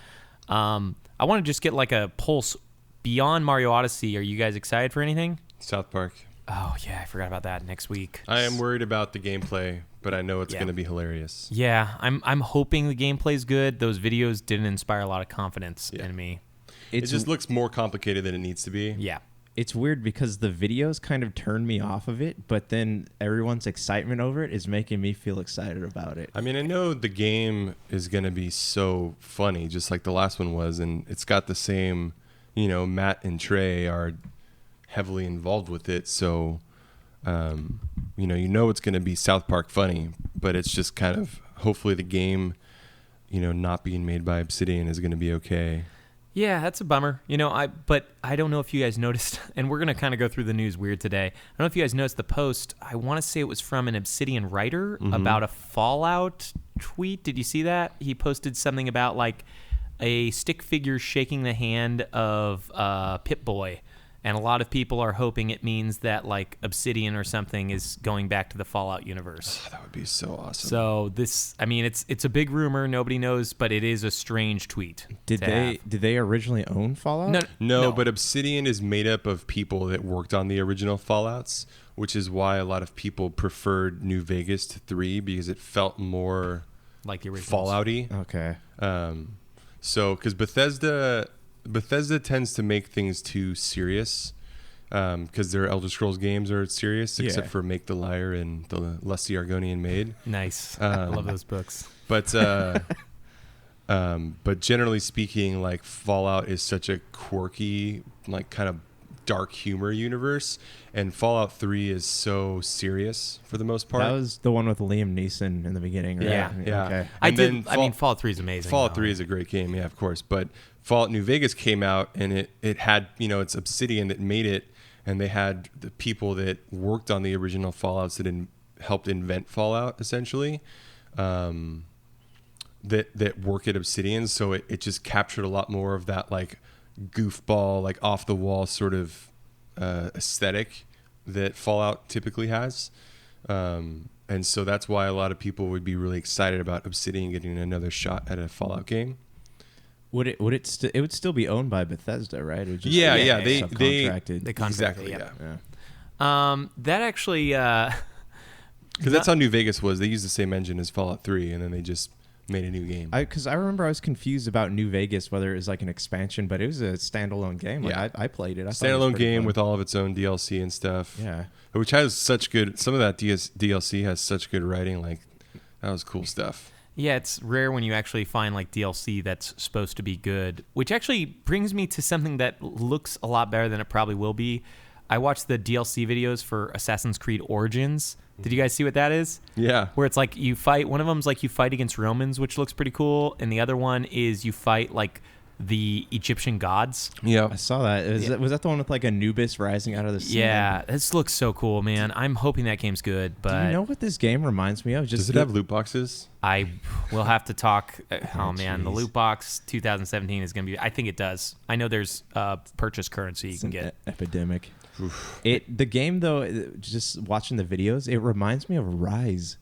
I want to just get like a pulse beyond Mario Odyssey. Are you guys excited for anything? South Park. Oh, yeah, I forgot about that next week. I am worried about the gameplay, but I know it's Yeah. going to be hilarious. Yeah, I'm hoping the gameplay's good. Those videos didn't inspire a lot of confidence in me. It just looks more complicated than it needs to be. Yeah. It's weird because the videos kind of turned me off of it, but then everyone's excitement over it is making me feel excited about it. I mean, I know the game is going to be so funny, just like the last one was, and it's got the same, Matt and Trey are heavily involved with it, so it's going to be South Park funny, but it's just kind of hopefully the game, not being made by Obsidian is going to be okay. Yeah, that's a bummer. But I don't know if you guys noticed, and we're going to kind of go through the news weird today. I don't know if you guys noticed the post. I want to say it was from an Obsidian writer about a Fallout tweet. Did you see that? He posted something about like a stick figure shaking the hand of Pip-Boy. And a lot of people are hoping it means that like Obsidian or something is going back to the Fallout universe. That would be so awesome. So it's a big rumor. Nobody knows, but it is a strange tweet. Did they originally own Fallout? No, but Obsidian is made up of people that worked on the original Fallouts, which is why a lot of people preferred New Vegas to 3 because it felt more like the originals. Fallout-y. Okay. So, because Bethesda tends to make things too serious because their Elder Scrolls games are serious, except for Make the Liar and the Lusty Argonian Maid. Nice. I love those books. But generally speaking, like Fallout is such a quirky, like kind of dark humor universe, and Fallout 3 is so serious for the most part. That was the one with Liam Neeson in the beginning, right? Yeah. Okay. And then Fallout 3 is amazing. Fallout though. 3 is a great game, yeah, of course. But Fallout New Vegas came out, and it had, it's Obsidian that made it, and they had the people that worked on the original Fallouts that helped invent Fallout, essentially. that work at Obsidian, so it just captured a lot more of that like goofball, like off the wall sort of aesthetic that Fallout typically has. And so that's why a lot of people would be really excited about Obsidian getting another shot at a Fallout game. It would still be owned by Bethesda, right? It would just Yeah, be yeah, they subcontracted. They contracted, exactly, yeah. That actually, because that's how New Vegas was. They used the same engine as Fallout 3, and then they just made a new game. Because I remember I was confused about New Vegas, whether it was like an expansion, but it was a standalone game. Like Yeah. I played it. I thought it was Standalone pretty game fun. with all of its own DLC and stuff. Yeah. Which has such good. Some of that DLC has such good writing. Like that was cool stuff. yeah, it's rare when you actually find like DLC that's supposed to be good, which actually brings me to something that looks a lot better than it probably will be. I watched the DLC videos for Assassin's Creed Origins. Did you guys see what that is? Yeah. Where it's like you fight, one of them's like you fight against Romans, which looks pretty cool, and the other one is you fight like the Egyptian gods. Yeah. I saw that. Was that the one with like Anubis rising out of the sea? Yeah, this looks so cool, man. I'm hoping that game's good, but Do you know what this game reminds me of? Does it have loot boxes? I will have to talk. Oh man, the jeez. loot box 2017 is going to be. I think it does. I know there's purchase currency you It's can an get. epidemic. The game though, just watching the videos, it reminds me of Rise.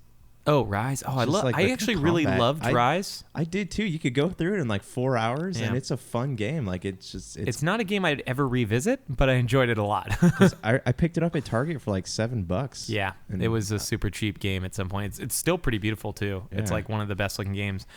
Oh, Rise. Oh, I Just love. like I the actually really combat. loved Rise. I did too. You could go through it in like 4 hours, Yeah. and it's a fun game. Like it's It's not a game I'd ever revisit, but I enjoyed it a lot. 'cause I picked it up at Target for like $7. Yeah, And it was a super cheap game at some point. It's still pretty beautiful too. It's Yeah. like one of the best looking games.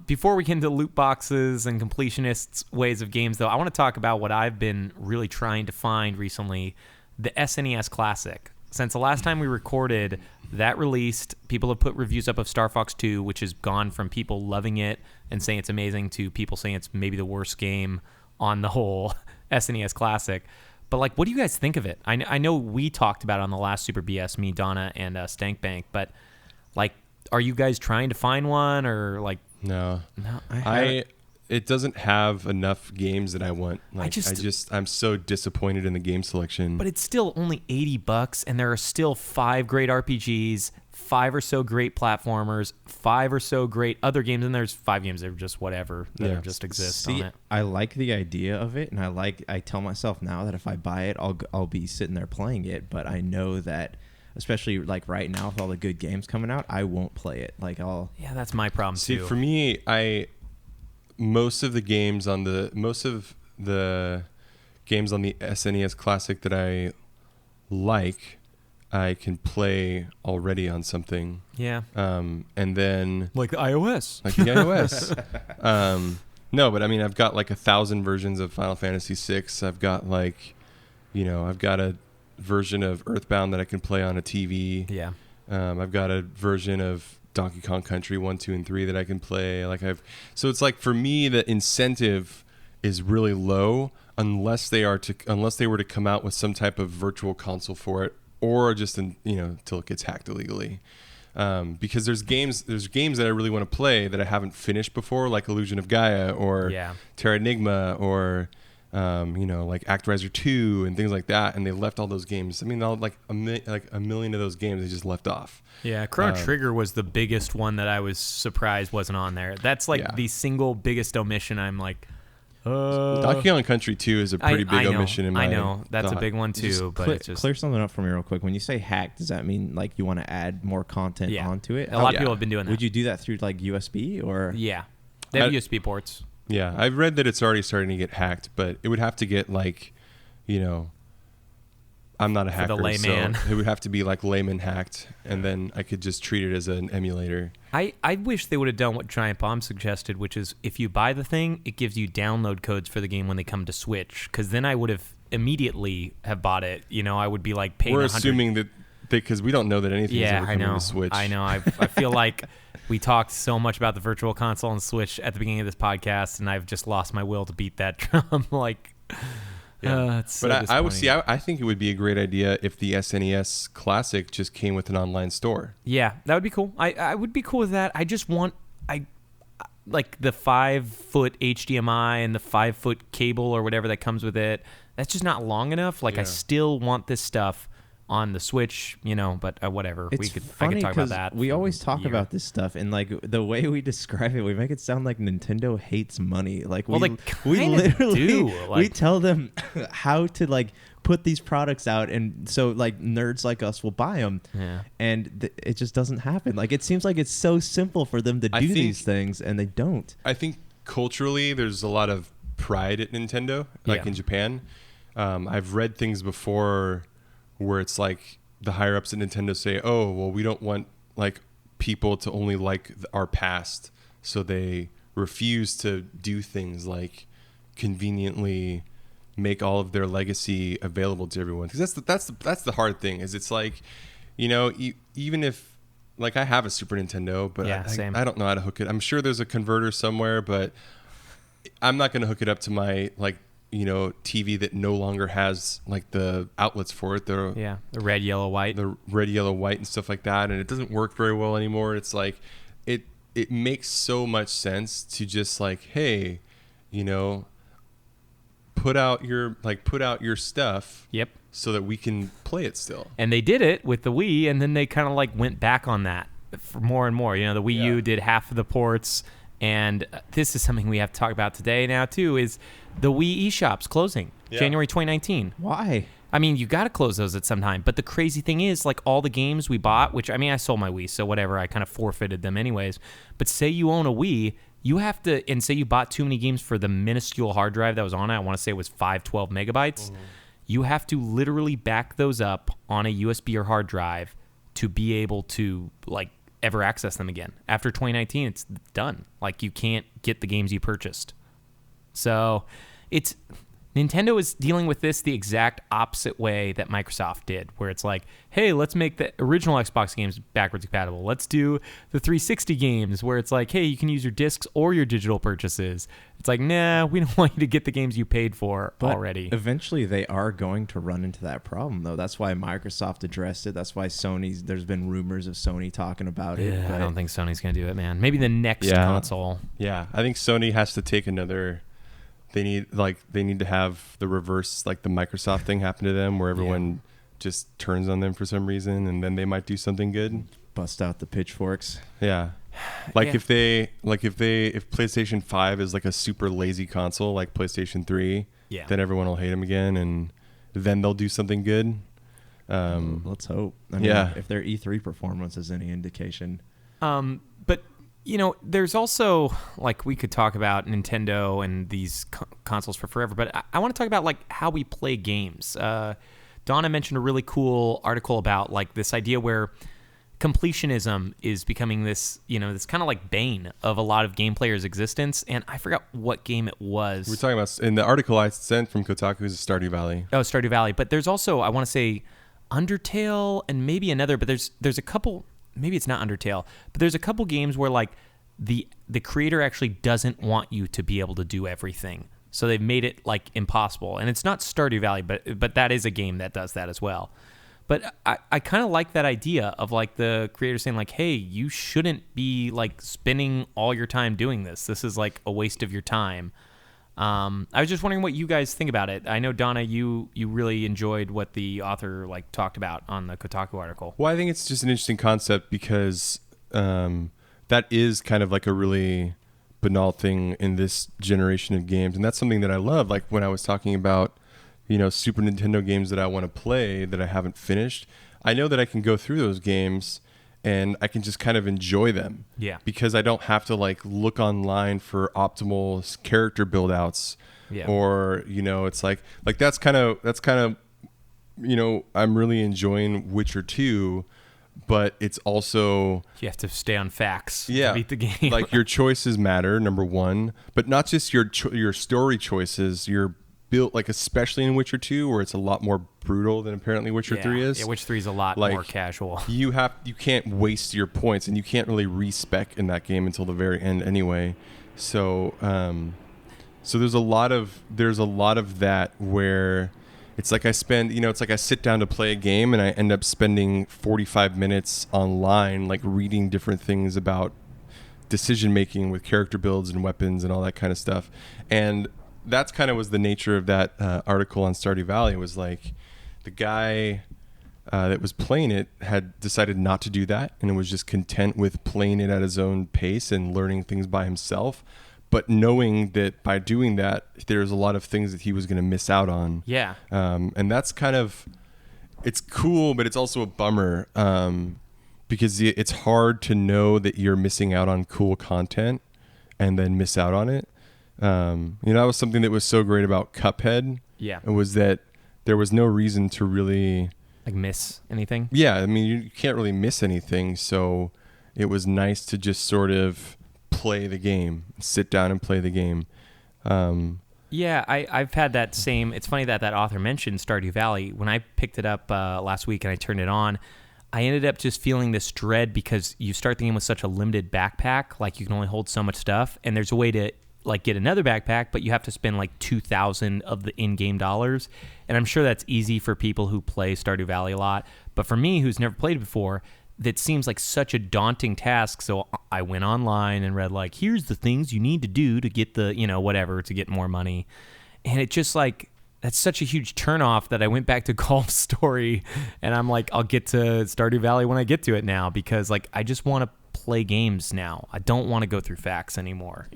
Before we get into loot boxes and completionists' ways of games, though, I want to talk about what I've been really trying to find recently: the SNES Classic. Since the last time we recorded, that released. People have put reviews up of Star Fox 2, which has gone from people loving it and saying it's amazing to people saying it's maybe the worst game on the whole SNES Classic. But like, what do you guys think of it? I know we talked about it on the last Super BS, me, Donna, and Stankbank, but like, are you guys trying to find one or like? No. No, It doesn't have enough games that I want. Like, just- I'm so disappointed in the game selection. But it's still only $80, and there are still 5 great RPGs, 5 or so great platformers, 5 or so great other games, and there's 5 games that are just whatever that Yeah. are just exist See, on it. I like the idea of it, and I tell myself now that if I buy it, I'll be sitting there playing it. But I know that, especially like right now with all the good games coming out, I won't play it. Like Yeah, that's my problem See, too. for me, most of the games on the SNES Classic that I like, I can play already on something. Yeah, And then like the iOS. like the iOS. No, but I mean, I've got like 1,000 versions of Final Fantasy VI. I've got like, I've got a version of Earthbound that I can play on a TV. Yeah, I've got a version of Donkey Kong Country 1, 2, and 3 that I can play. So it's like, for me, the incentive is really low unless they were to come out with some type of virtual console for it, or just until it gets hacked illegally. Because there's games that I really want to play that I haven't finished before, like Illusion of Gaia or Terra Enigma or like ActRiser 2 and things like that, and they left all those games. I mean, like a million of those games they just left off. Yeah, Chrono Trigger was the biggest one that I was surprised wasn't on there. That's like the single biggest omission. I'm like, Donkey Kong Country 2 is a pretty big omission in my I know that's a big one too, just but it's just clear something up for me real quick. When you say hacked, does that mean like you want to add more content onto it? A lot of people have been doing that. Would you do that through like USB or? Yeah, they have USB ports. Yeah, I've read that it's already starting to get hacked, but it would have to get like, I'm not a hacker, the layman. so it would have to be like layman hacked, and then I could just treat it as an emulator. I wish they would have done what Giant Bomb suggested, which is if you buy the thing, it gives you download codes for the game when they come to Switch, because then I would have immediately have bought it. I would be like paying. We're assuming that because we don't know that anything's ever coming to Switch. I know. I feel like we talked so much about the Virtual Console and Switch at the beginning of this podcast, and I've just lost my will to beat that drum. Like, it's so but I would see. disappointing. I think it would be a great idea if the SNES Classic just came with an online store. Yeah, that would be cool. I would be cool with that. I just want like the 5-foot HDMI and the 5-foot cable or whatever that comes with it. That's just not long enough. Like I still want this stuff on the Switch, but whatever. It's I could funny talk about that. we for always talk a year. about this stuff, and like the way we describe it, we make it sound like Nintendo hates money. Like Well, we they we kinda literally do, we like- tell them how to like put these products out, and so like nerds like us will buy them. Yeah. And it just doesn't happen. Like it seems like it's so simple for them to I do think- these things, and they don't. I think culturally, there's a lot of pride at Nintendo, like Yeah. in Japan. I've read things before where it's like the higher ups at Nintendo say, "Oh, well, we don't want like people to only like our past," so they refuse to do things like conveniently make all of their legacy available to everyone. Because that's the hard thing. Is it's like, even if like I have a Super Nintendo, but Yeah, same. I don't know how to hook it. I'm sure there's a converter somewhere, but I'm not going to hook it up to my TV that no longer has like the outlets for it. Yeah, the red, yellow, white. The red, yellow, white and stuff like that, and it doesn't work very well anymore. It's like it makes so much sense to just like, hey, put out your stuff. Yep. So that we can play it still. And they did it with the Wii, and then they kind of like went back on that for more and more. The Wii U did half of the ports, and this is something we have to talk about today now too, is the Wii eShops closing January 2019. Why? I mean, you got to close those at some time. But the crazy thing is, like all the games we bought, which I mean, I sold my Wii, so whatever, I kind of forfeited them anyways. But say you own a Wii, you have to, and say you bought too many games for the minuscule hard drive that was on it. I want to say it was 512 megabytes. You have to literally back those up on a USB or hard drive to be able to like ever access them again. After 2019, it's done. Like you can't get the games you purchased. So Nintendo is dealing with this the exact opposite way that Microsoft did, where it's like, hey, let's make the original Xbox games backwards compatible. Let's do the 360 games where it's like, hey, you can use your discs or your digital purchases. It's like, nah, we don't want you to get the games you paid for already. Eventually, they are going to run into that problem, though. That's why Microsoft addressed it. That's why there's been rumors of Sony talking about it. Yeah, I don't think Sony's going to do it, man. Maybe the next console. Yeah, I think Sony has to take another... They need to have the reverse, like the Microsoft thing happen to them, where everyone just turns on them for some reason, and then they might do something good. Bust out the pitchforks. Yeah, if PlayStation 5 is like a super lazy console like PlayStation 3, then everyone will hate them again, and then they'll do something good. Let's hope. I mean, if their E3 performance is any indication. But there's also, like, we could talk about Nintendo and these consoles for forever, but I want to talk about, like, how we play games. Donna mentioned a really cool article about, like, this idea where completionism is becoming this, this kind of, like, bane of a lot of game players' existence, and I forgot what game it was. We're talking about, in the article I sent from Kotaku, is Stardew Valley. Oh, Stardew Valley. But there's also, I want to say, Undertale and maybe another, but there's a couple... Maybe it's not Undertale, but there's a couple games where like the creator actually doesn't want you to be able to do everything. So they've made it like impossible. And it's not Stardew Valley, but that is a game that does that as well. But I kind of like that idea of like the creator saying like, hey, you shouldn't be like spending all your time doing this. This is like a waste of your time. I was just wondering what you guys think about it. I know, Donna, you really enjoyed what the author like talked about on the Kotaku article. Well, I think it's just an interesting concept because that is kind of like a really banal thing in this generation of games. And that's something that I love. Like when I was talking about, Super Nintendo games that I want to play that I haven't finished, I know that I can go through those games and I can just kind of enjoy them. Yeah. Because I don't have to like look online for optimal character build outs. Yeah. Or, it's like that's kind of I'm really enjoying Witcher 2, but it's also you have to stay on facts to beat the game. Like your choices matter, number one, but not just your story choices, your built, like especially in Witcher 2 where it's a lot more brutal than apparently Witcher 3 is. Yeah, Witcher 3 is a lot more casual. You can't waste your points, and you can't really respec in that game until the very end anyway. So so there's a lot of that where it's like I sit down to play a game and I end up spending 45 minutes online like reading different things about decision making with character builds and weapons and all that kind of stuff. And that's kind of was the nature of that article on Stardew Valley. Was like the guy that was playing it had decided not to do that, and was just content with playing it at his own pace and learning things by himself, but knowing that by doing that, there's a lot of things that he was going to miss out on. Yeah. And that's kind of, it's cool, but it's also a bummer, because it's hard to know that you're missing out on cool content and then miss out on it. That was something that was so great about Cuphead. Yeah. It was that there was no reason to really miss anything. Yeah, I mean, you can't really miss anything, so it was nice to just sort of play the game, sit down and play the game. Yeah, I've had that same. It's funny that author mentioned Stardew Valley. When I picked it up last week and I turned it on, I ended up just feeling this dread because you start the game with such a limited backpack, like you can only hold so much stuff, and there's a way to like get another backpack, but you have to spend like 2,000 of the in-game dollars. And I'm sure that's easy for people who play Stardew Valley a lot, but for me, who's never played it before, that seems like such a daunting task. So I went online and read like, here's the things you need to do to get the, whatever, to get more money. And it just like, that's such a huge turnoff that I went back to Golf Story, and I'm like, I'll get to Stardew Valley when I get to it now, because like I just want to play games now. I don't want to go through facts anymore,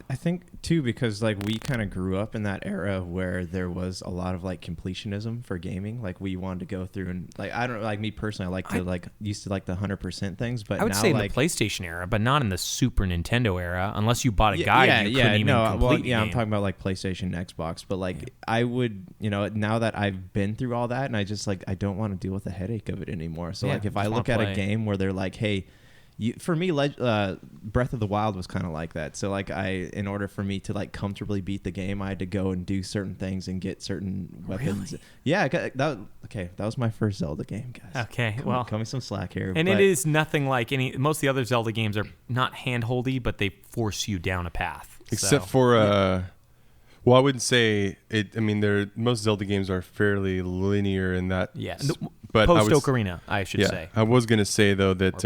I think too, because like we kind of grew up in that era where there was a lot of like completionism for gaming. Like we wanted to go through and like, I don't know, like me personally, I used to like the 100% things, but I would now, say in like, the PlayStation era, but not in the Super Nintendo era, unless you bought a guide. You couldn't even complete the game. I'm talking about like PlayStation and Xbox, but like I would, now that I've been through all that, and I just like, I don't want to deal with the headache of it anymore. So like if I look at a game where they're like, hey, for me, Breath of the Wild was kind of like that. So like in order for me to like comfortably beat the game, I had to go and do certain things and get certain weapons. Really? Yeah, that was my first Zelda game, guys. Okay, cut me some slack here. And it is nothing like most of the other Zelda games are not hand-holdy, but they force you down a path. Except for well, I wouldn't say it. I mean, most Zelda games are fairly linear in that. Yes, but post Ocarina, I should say. I was gonna say though that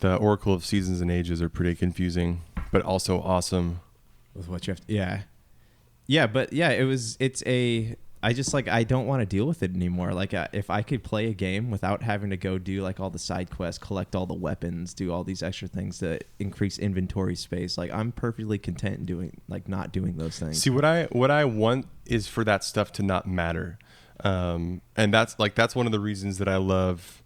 the Oracle of Seasons and Ages are pretty confusing, but also awesome. With what you have to, I just like, I don't want to deal with it anymore. Like if I could play a game without having to go do like all the side quests, collect all the weapons, do all these extra things to increase inventory space, like I'm perfectly content doing like not doing those things. See, what I want is for that stuff to not matter. And that's one of the reasons that I love,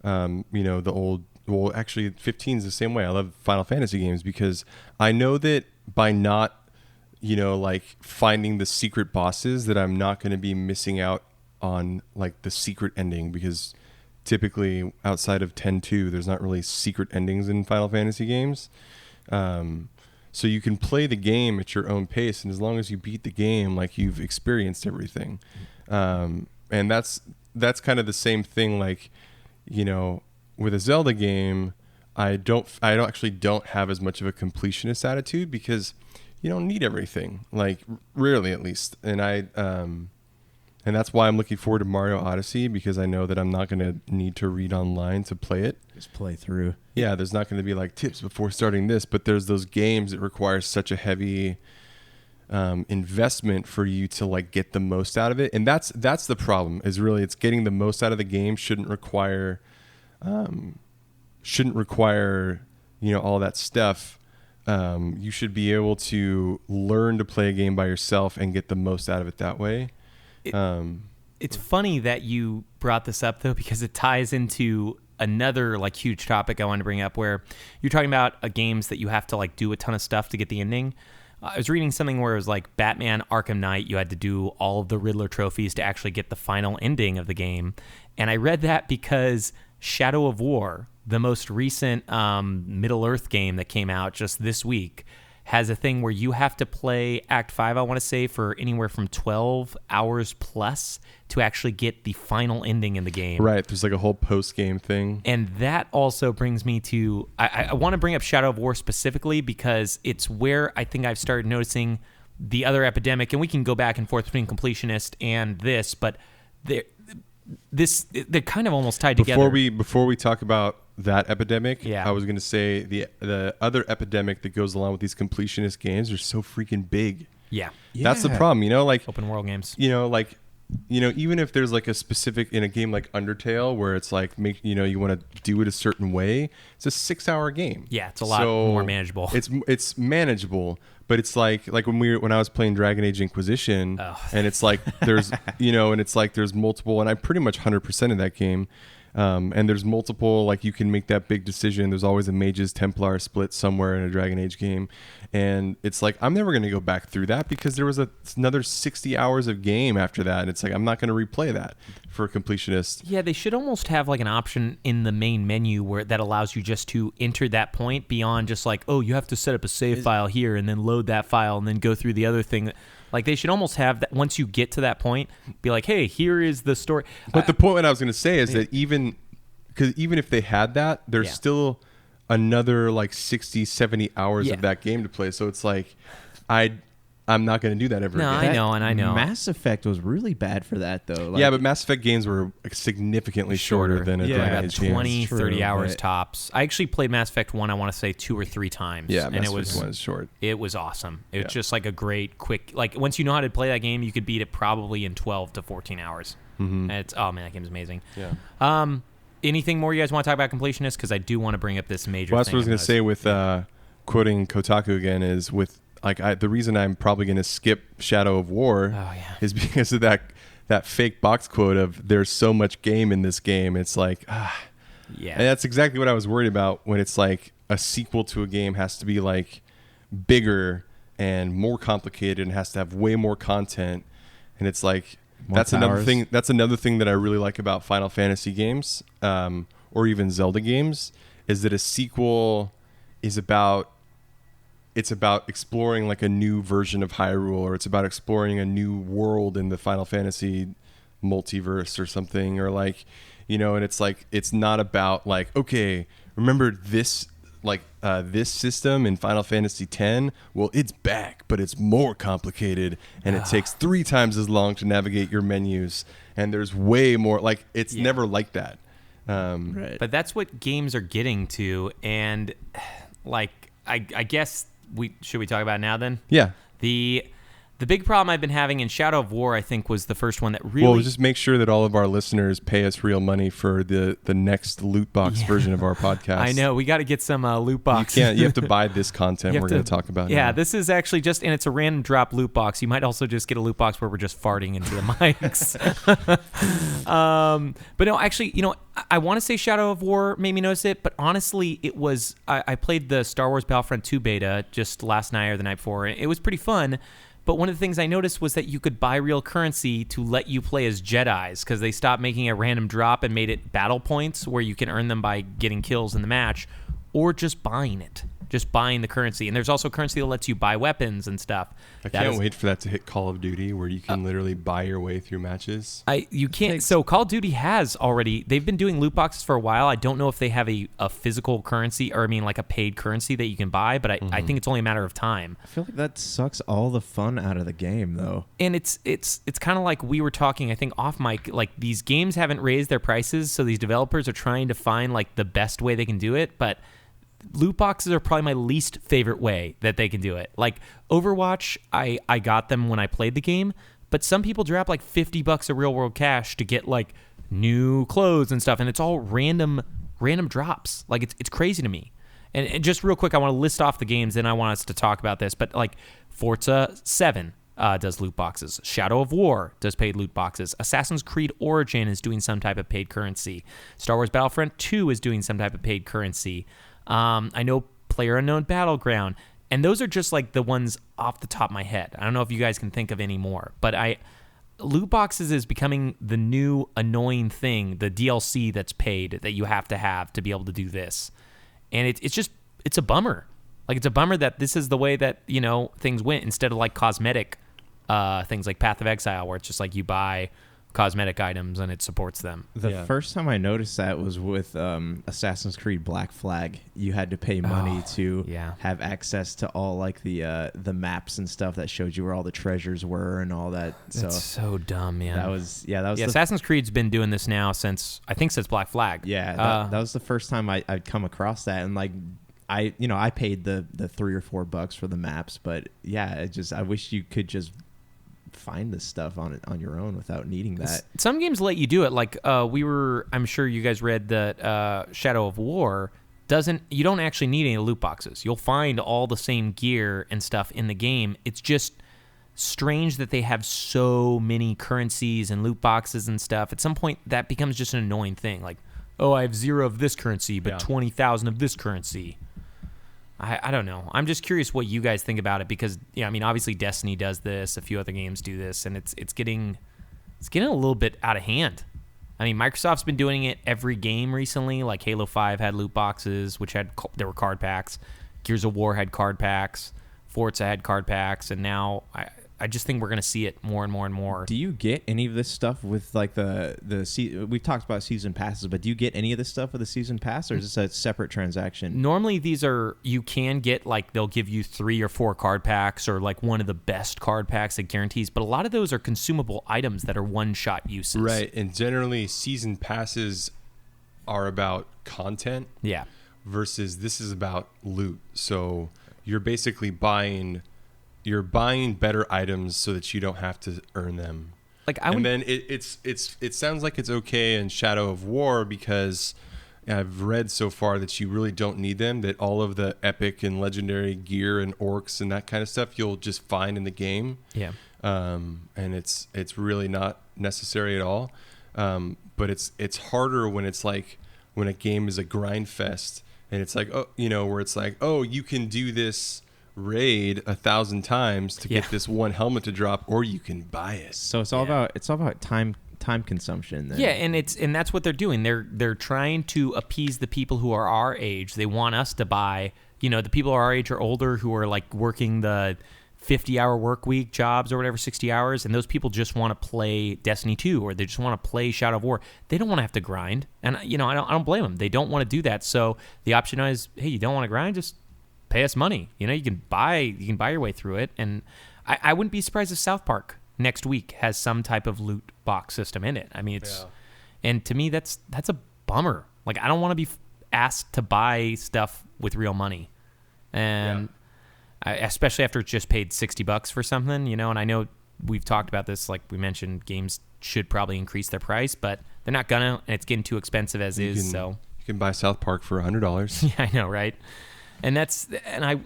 the old. Well, actually, 15 is the same way. I love Final Fantasy games because I know that by not, like finding the secret bosses, that I'm not going to be missing out on like the secret ending, because typically outside of 10-2, there's not really secret endings in Final Fantasy games. So you can play the game at your own pace, and as long as you beat the game, like you've experienced everything. And that's kind of the same thing, like, with a Zelda game, I don't have as much of a completionist attitude, because you don't need everything, like rarely at least. And and that's why I'm looking forward to Mario Odyssey, because I know that I'm not going to need to read online to play it. Just play through. Yeah, there's not going to be like tips before starting this, but there's those games that require such a heavy investment for you to like get the most out of it. And that's the problem, is really it's getting the most out of the game. Shouldn't require all that stuff. You should be able to learn to play a game by yourself and get the most out of it that way. It's funny that you brought this up though, because it ties into another like huge topic I wanted to bring up, where you're talking about games that you have to like do a ton of stuff to get the ending. I was reading something where it was like Batman Arkham Knight, you had to do all of the Riddler trophies to actually get the final ending of the game. And I read that because Shadow of War, the most recent Middle-earth game that came out just this week, has a thing where you have to play Act 5, I want to say, for anywhere from 12 hours plus to actually get the final ending in the game. Right, there's like a whole post-game thing. And that also brings me to, I want to bring up Shadow of War specifically, because it's where I think I've started noticing the other epidemic, and we can go back and forth between completionist and this, but they're kind of almost tied together. Before we talk about that epidemic, I was going to say the other epidemic that goes along with these completionist games are so freaking big. Yeah. That's the problem, like open world games. Like even if there's like a specific in a game like Undertale where it's like you want to do it a certain way, it's a 6-hour game. Yeah, it's a lot more manageable. It's manageable, but it's like when I was playing Dragon Age Inquisition, and it's like there's and it's like there's multiple, and I pretty much 100% of that game. And there's multiple, like you can make that big decision. There's always a Mages Templar split somewhere in a Dragon Age game. And it's like, I'm never going to go back through that because there was another 60 hours of game after that. And it's like, I'm not going to replay that for a completionist. Yeah, they should almost have like an option in the main menu that allows you just to enter that point beyond just like, oh, you have to set up a save file here and then load that file and then go through the other thing. Like they should almost have that once you get to that point, be like, hey, here is the story. But the point what I was going to say is that even if they had that, there's still another like 60, 70 hours of that game to play. So it's like, I'm not going to do that ever again. I know. Mass Effect was really bad for that, though. Like, but Mass Effect games were significantly shorter than a Dragon Age game. 20, 30 hours tops. I actually played Mass Effect 1, I want to say 2 or 3 times. Yeah, Mass Effect 1 is short. It was awesome. It was just like a great, quick... Like, once you know how to play that game, you could beat it probably in 12 to 14 hours. Mm-hmm. Oh, man, that game is amazing. Yeah. Anything more you guys want to talk about completionists? Because I do want to bring up this major thing. That's what I was going to say with quoting Kotaku again is with... Like the reason I'm probably going to skip Shadow of War is because of that fake box quote of there's so much game in this game. It's like, yeah. And that's exactly what I was worried about when it's like a sequel to a game has to be like bigger and more complicated and has to have way more content. And it's like, that's another thing that I really like about Final Fantasy games, or even Zelda games, is that a sequel is about exploring like a new version of Hyrule, or it's about exploring a new world in the Final Fantasy multiverse or something, or like, and it's like, it's not about like, okay, remember this, like this system in Final Fantasy X? Well, it's back, but it's more complicated and it takes 3 times as long to navigate your menus. And there's way more, like, it's never like that. Right. But that's what games are getting to. And like, I guess, should we talk about it now then? Yeah. The big problem I've been having in Shadow of War, I think, was the first one that really... Well, just make sure that all of our listeners pay us real money for the next loot box version of our podcast. I know. We got to get some loot boxes. You have to buy this content we're going to talk about now. This is actually just... And it's a random drop loot box. You might also just get a loot box where we're just farting into the mics. But no, actually, I want to say Shadow of War made me notice it, but honestly, it was... I played the Star Wars Battlefront 2 beta just last night or the night before. It was pretty fun. But one of the things I noticed was that you could buy real currency to let you play as Jedis, because they stopped making a random drop and made it battle points where you can earn them by getting kills in the match, or just buying it. Just buying the currency. And there's also currency that lets you buy weapons and stuff. I can't wait for that to hit Call of Duty, where you can literally buy your way through matches. You can't. So Call of Duty has already, they've been doing loot boxes for a while. I don't know if they have a physical currency, or like a paid currency that you can buy, but I think it's only a matter of time. I feel like that sucks all the fun out of the game, though. And it's kind of like we were talking, I think, off mic, like these games haven't raised their prices, so these developers are trying to find like the best way they can do it, but loot boxes are probably my least favorite way that they can do it. Like Overwatch, I got them when I played the game, but some people drop like $50 of real world cash to get like new clothes and stuff, and it's all random drops. Like it's crazy to me. And just real quick, I want to list off the games, and I want us to talk about this. But like Forza 7 does loot boxes. Shadow of War does paid loot boxes. Assassin's Creed Origin is doing some type of paid currency. Star Wars Battlefront 2 is doing some type of paid currency. I know PlayerUnknown Battleground, and those are just like the ones off the top of my head. I don't know if you guys can think of any more, but loot boxes is becoming the new annoying thing, the DLC that's paid that you have to be able to do this. And it's a bummer. Like, it's a bummer that this is the way that, things went, instead of like cosmetic things like Path of Exile, where it's just like you buy cosmetic items and it supports them. The first time I noticed that was with Assassin's Creed Black Flag. You had to pay money to have access to all like the maps and stuff that showed you where all the treasures were and all that. That's so dumb, man. That was Assassin's Creed's been doing this now since Black Flag. Yeah, that was the first time I'd come across that, and like I paid the $3 or $4 for the maps, but yeah, I wish you could just find this stuff on your own without needing that. Some games let you do it. Like I'm sure you guys read that Shadow of War you don't actually need any loot boxes. You'll find all the same gear and stuff in the game. It's just strange that they have so many currencies and loot boxes and stuff. At some point, that becomes just an annoying thing. Like, oh, I have 0 of this currency, but 20,000 of this currency. I don't know. I'm just curious what you guys think about it because, I mean, obviously Destiny does this. A few other games do this, and it's getting a little bit out of hand. I mean, Microsoft's been doing it every game recently. Like Halo 5 had loot boxes, which there were card packs. Gears of War had card packs. Forza had card packs, and now I just think we're going to see it more and more and more. Do you get any of this stuff with like we've talked about season passes, but do you get any of this stuff with the season pass, or is this a separate transaction? Normally you can get like they'll give you 3 or 4 card packs or like one of the best card packs that guarantees, but a lot of those are consumable items that are one-shot uses. Right, and generally season passes are about content. Yeah. Versus this is about loot. So you're basically buying better items so that you don't have to earn them. Then it sounds like it's okay in Shadow of War because I've read so far that you really don't need them, that all of the epic and legendary gear and orcs and that kind of stuff you'll just find in the game. Yeah. And it's really not necessary at all. But it's harder when it's like when a game is a grind fest and it's like, where it's like, you can do this raid 1,000 times to get this one helmet to drop, or you can buy it. So it's all about time consumption then. Yeah, and that's what they're doing. They're trying to appease the people who are our age. They want us to buy, the people our age or older who are like working the 50-hour work week jobs or whatever, 60 hours, and those people just want to play Destiny 2 or they just want to play Shadow of War. They don't want to have to grind, and I don't blame them. They don't want to do that. So the option is, hey, you don't want to grind, just pay us money. You can buy your way through it. And I wouldn't be surprised if South Park next week has some type of loot box system in it. I mean, and to me that's a bummer. Like, I don't want to be asked to buy stuff with real money, and especially after it's just paid $60 for something, and I know we've talked about this. Like we mentioned, games should probably increase their price, but they're not gonna, and it's getting too expensive as is. So you can buy South Park for $100. Yeah, I know, right? And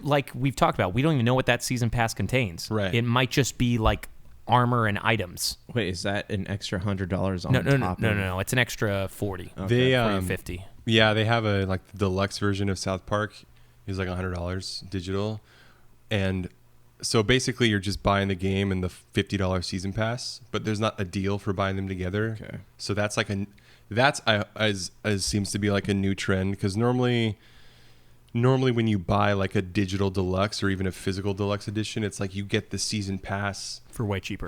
like we've talked about, we don't even know what that season pass contains. Right. It might just be like armor and items. Wait, is that an extra $100 on top? No. It's an extra 40. Okay. 40 or 50. Yeah, they have the deluxe version of South Park. It's like $100 digital, and so basically you're just buying the game and the $50 season pass, but there's not a deal for buying them together. Okay. So that's like as seems to be like a new trend, because normally when you buy like a digital deluxe or even a physical deluxe edition, it's like you get the season pass for way cheaper.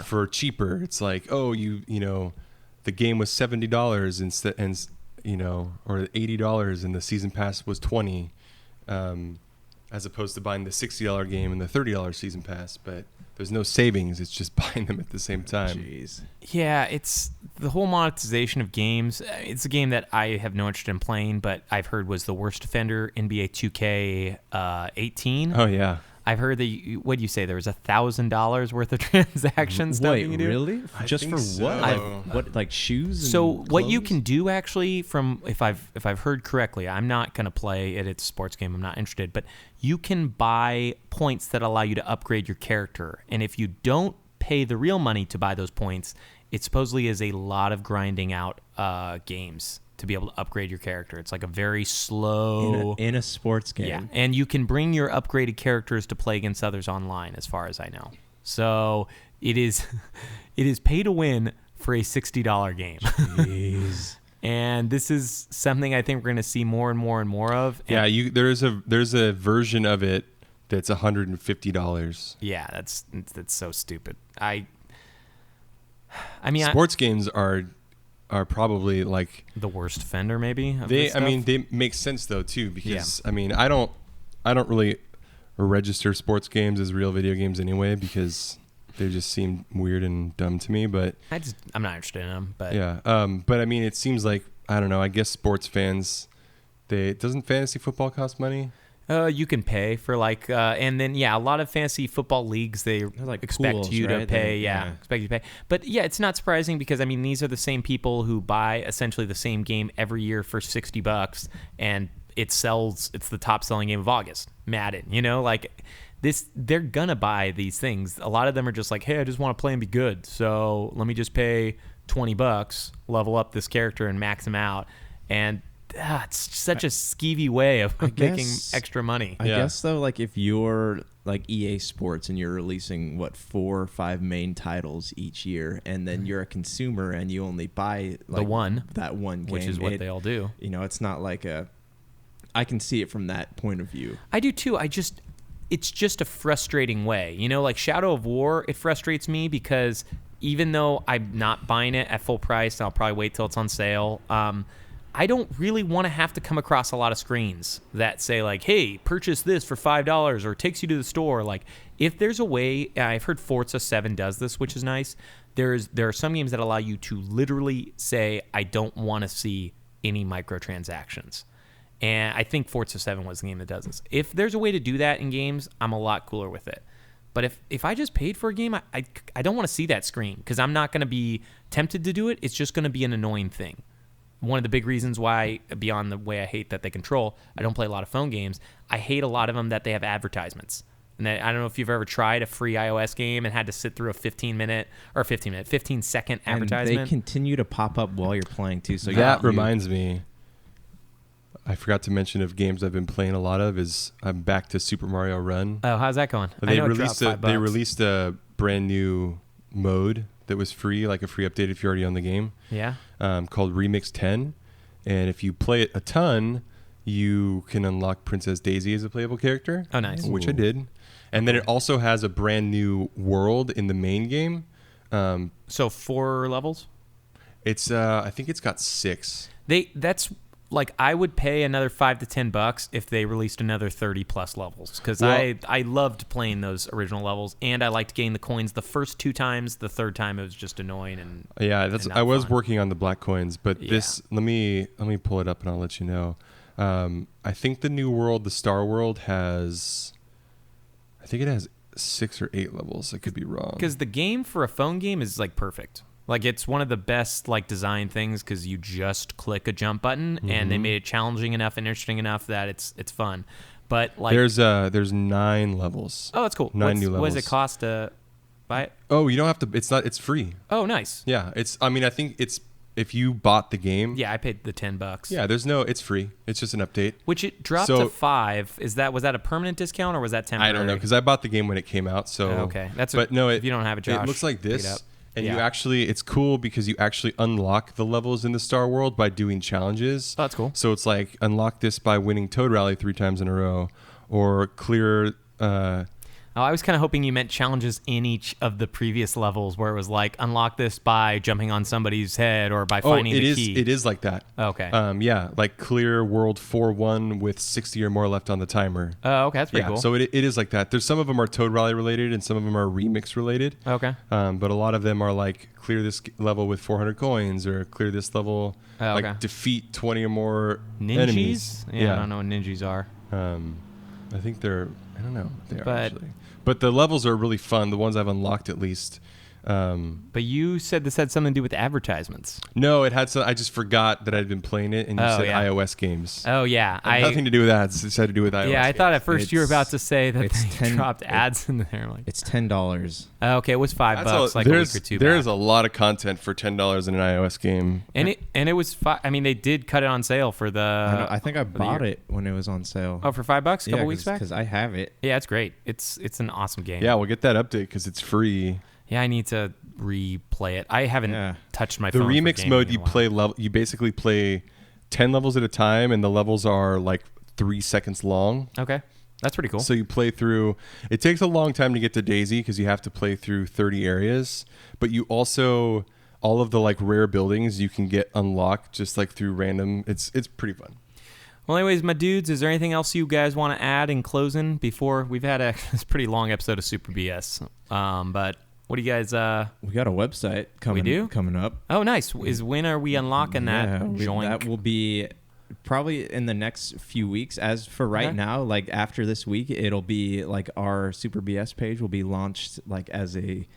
It's like, the game was $70 instead, and or $80 and the season pass was $20, as opposed to buying the $60 game and the $30 season pass. But there's no savings. It's just buying them at the same time. Jeez. Yeah, it's the whole monetization of games. It's a game that I have no interest in playing, but I've heard was the worst offender, NBA 2K 18. Oh, yeah. I've heard that, what do you say, there was $1,000 worth of transactions. Wait, really? Just for so. What, like shoes? And so what you clothes? can do actually, from if I've heard correctly, I'm not going to play it. It's a sports game. I'm not interested. But you can buy points that allow you to upgrade your character. And if you don't pay the real money to buy those points, it supposedly is a lot of grinding out games to be able to upgrade your character. It's like a very slow in a sports game. Yeah, and you can bring your upgraded characters to play against others online, as far as I know. So it is pay to win for a $60 game. Jeez. And this is something I think we're going to see more and more and more of. Yeah, there's a version of it that's $150. Yeah, that's so stupid. I mean, sports games are probably like the worst offender, maybe. They make sense though too, because I don't really register sports games as real video games anyway, because they just seem weird and dumb to me. But I'm not interested in them. But yeah, but I mean, it seems like, I don't know, I guess sports fans, doesn't fantasy football cost money? You can pay for and then a lot of fantasy football leagues they like expect pools, you to right? pay. Expect you to pay. But it's not surprising because I mean these are the same people who buy essentially the same game every year for $60, and it sells. It's the top selling game of August. Madden, they're gonna buy these things. A lot of them are just like, hey, I just want to play and be good, so let me just pay $20, level up this character and max him out, and it's such a skeevy way of making extra money. I guess though, like if you're like EA Sports and you're releasing 4 or 5 main titles each year, and then you're a consumer and you only buy like that one game, which is what they all do. It's not like I can see it from that point of view. I do too. It's just a frustrating way. Like Shadow of War, it frustrates me because even though I'm not buying it at full price, I'll probably wait till it's on sale. I don't really want to have to come across a lot of screens that say like, hey, purchase this for $5 or it takes you to the store. Like if there's a way, I've heard Forza 7 does this, which is nice. There are some games that allow you to literally say, I don't want to see any microtransactions. And I think Forza 7 was the game that does this. If there's a way to do that in games, I'm a lot cooler with it. But if I just paid for a game, I don't want to see that screen because I'm not going to be tempted to do it. It's just going to be an annoying thing. One of the big reasons why, beyond the way I hate that they control, I don't play a lot of phone games. I hate a lot of them that they have advertisements. And I don't know if you've ever tried a free iOS game and had to sit through a 15-second advertisement. And they continue to pop up while you're playing too. So that reminds me, I forgot to mention of games I've been playing a lot of is I'm back to Super Mario Run. Oh, how's that going? They released a brand new mode that was free, like a free update if you're already on the game. Yeah. Called Remix 10, and if you play it a ton, you can unlock Princess Daisy as a playable character. Oh, nice. Which I did. And then it also has a brand new world in the main game. So 4 levels? It's I think it's got 6. That's like I would pay another $5 to $10 if they released another 30 plus levels because I loved playing those original levels and I liked getting the coins the first 2 times. The third time it was just annoying and I was working on the black coins, but this let me pull it up and I'll let you know. I think the new world, the Star World, has 6 or 8 levels. I could be wrong because the game for a phone game is like perfect. Like it's one of the best like design things because you just click a jump button and they made it challenging enough and interesting enough that it's fun. But like there's 9 levels. Oh, that's cool. 9 new levels. What does it cost to buy it? Oh, you don't have to. It's free. Oh, nice. Yeah, I think it's if you bought the game. Yeah, I paid the $10. Yeah, it's free. It's just an update. Which it dropped to 5. Was that a permanent discount or was that temporary? I don't know because I bought the game when it came out. So okay, if you don't have it, Josh, it looks like this. And you it's cool because you actually unlock the levels in the Star World by doing challenges. Oh, that's cool. So it's like unlock this by winning Toad Rally 3 times in a row, or clear. I was kind of hoping you meant challenges in each of the previous levels where it was like unlock this by jumping on somebody's head or by finding the key. It is like that. Okay. Like clear world 4-1 with 60 or more left on the timer. Oh, okay, that's pretty cool. So it is like that. There's some of them are Toad Rally related and some of them are remix related. Okay. But a lot of them are like clear this level with 400 coins or clear this level, like defeat 20 or more enemies. Yeah, I don't know what ninjas are. I think I don't know what they are actually. But the levels are really fun, the ones I've unlocked at least. But you said this had something to do with advertisements. No, it had some. I just forgot that I'd been playing it, and you said iOS games. Oh, yeah. Nothing to do with that. It had to do with iOS Yeah, I thought at first you were about to say that they 10 dropped ads in there. Like, it's $10. Okay, it was $5 like a week or two back. There's a lot of content for $10 in an iOS game. And it was they did cut it on sale for the... I think I bought it when it was on sale. Oh, for $5 a couple weeks back? Because I have it. Yeah, it's great. It's an awesome game. Yeah, we'll get that update because it's free. Yeah, I need to replay it. I haven't touched my phone. The remix mode, you basically play 10 levels at a time, and the levels are like 3 seconds long. Okay, that's pretty cool. So you play through. It takes a long time to get to Daisy because you have to play through 30 areas, but you also all of the like rare buildings you can get unlocked just like through random. It's pretty fun. Well, anyways, my dudes, is there anything else you guys want to add in closing before we've had this pretty long episode of Super BS? But what do you guys? We got a website coming. We do? Coming up. Oh, nice. When are we unlocking that joint? That will be probably in the next few weeks. As for right now, like after this week, it'll be like our Super BS page will be launched like as a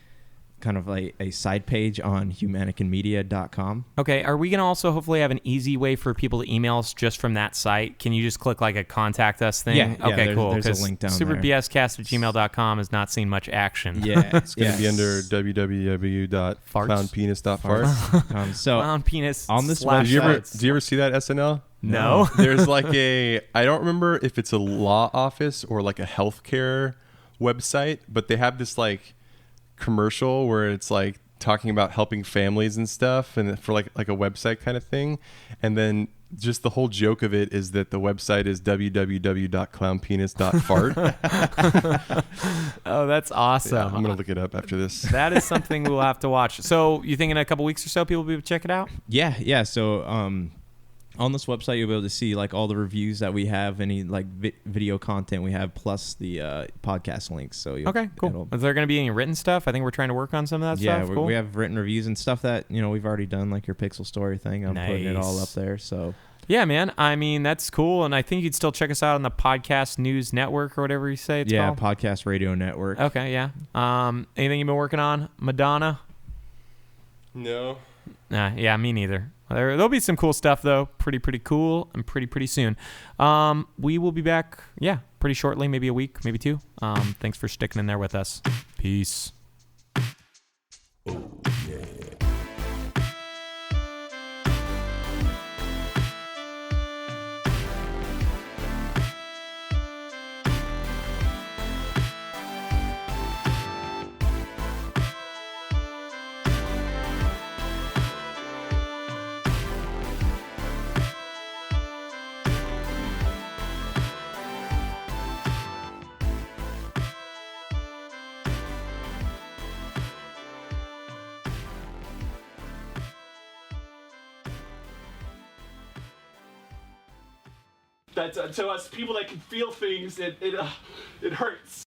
kind of like a side page on humanicanmedia.com. Okay, are we going to also hopefully have an easy way for people to email us just from that site? Can you just click like a contact us thing? Yeah, okay, cool. There's a link down there. SuperBScast@gmail.com has not seen much action. Yeah, It's going to be under www.clownpenis.fart. So Clown penis on this slash Do you ever see that SNL? No. There's like I don't remember if it's a law office or like a healthcare website, but they have this like commercial where it's like talking about helping families and stuff, and for like a website kind of thing, and then just the whole joke of it is that the website is www.clownpenis.fart. Oh, that's awesome. Yeah, I'm gonna look it up after this. That is something we'll have to watch. So you think in a couple weeks or so people will be able to check it out? Yeah. So on this website, you'll be able to see like all the reviews that we have, any like video content we have, plus the podcast links. So okay, cool. Is there going to be any written stuff? I think we're trying to work on some of that stuff. Yeah, we have written reviews and stuff that we've already done, like your Pixel Story thing. I'm putting it all up there. So yeah, man. I mean, that's cool, and I think you'd still check us out on the Podcast News Network or whatever you say it's called. Podcast Radio Network. Okay, yeah. Anything you've been working on, Madonna? No. Yeah, me neither. There'll be some cool stuff though, pretty cool, and pretty soon. We will be back, pretty shortly, maybe a week, maybe 2. Thanks for sticking in there with us. Peace. That to us people that can feel things, it hurts.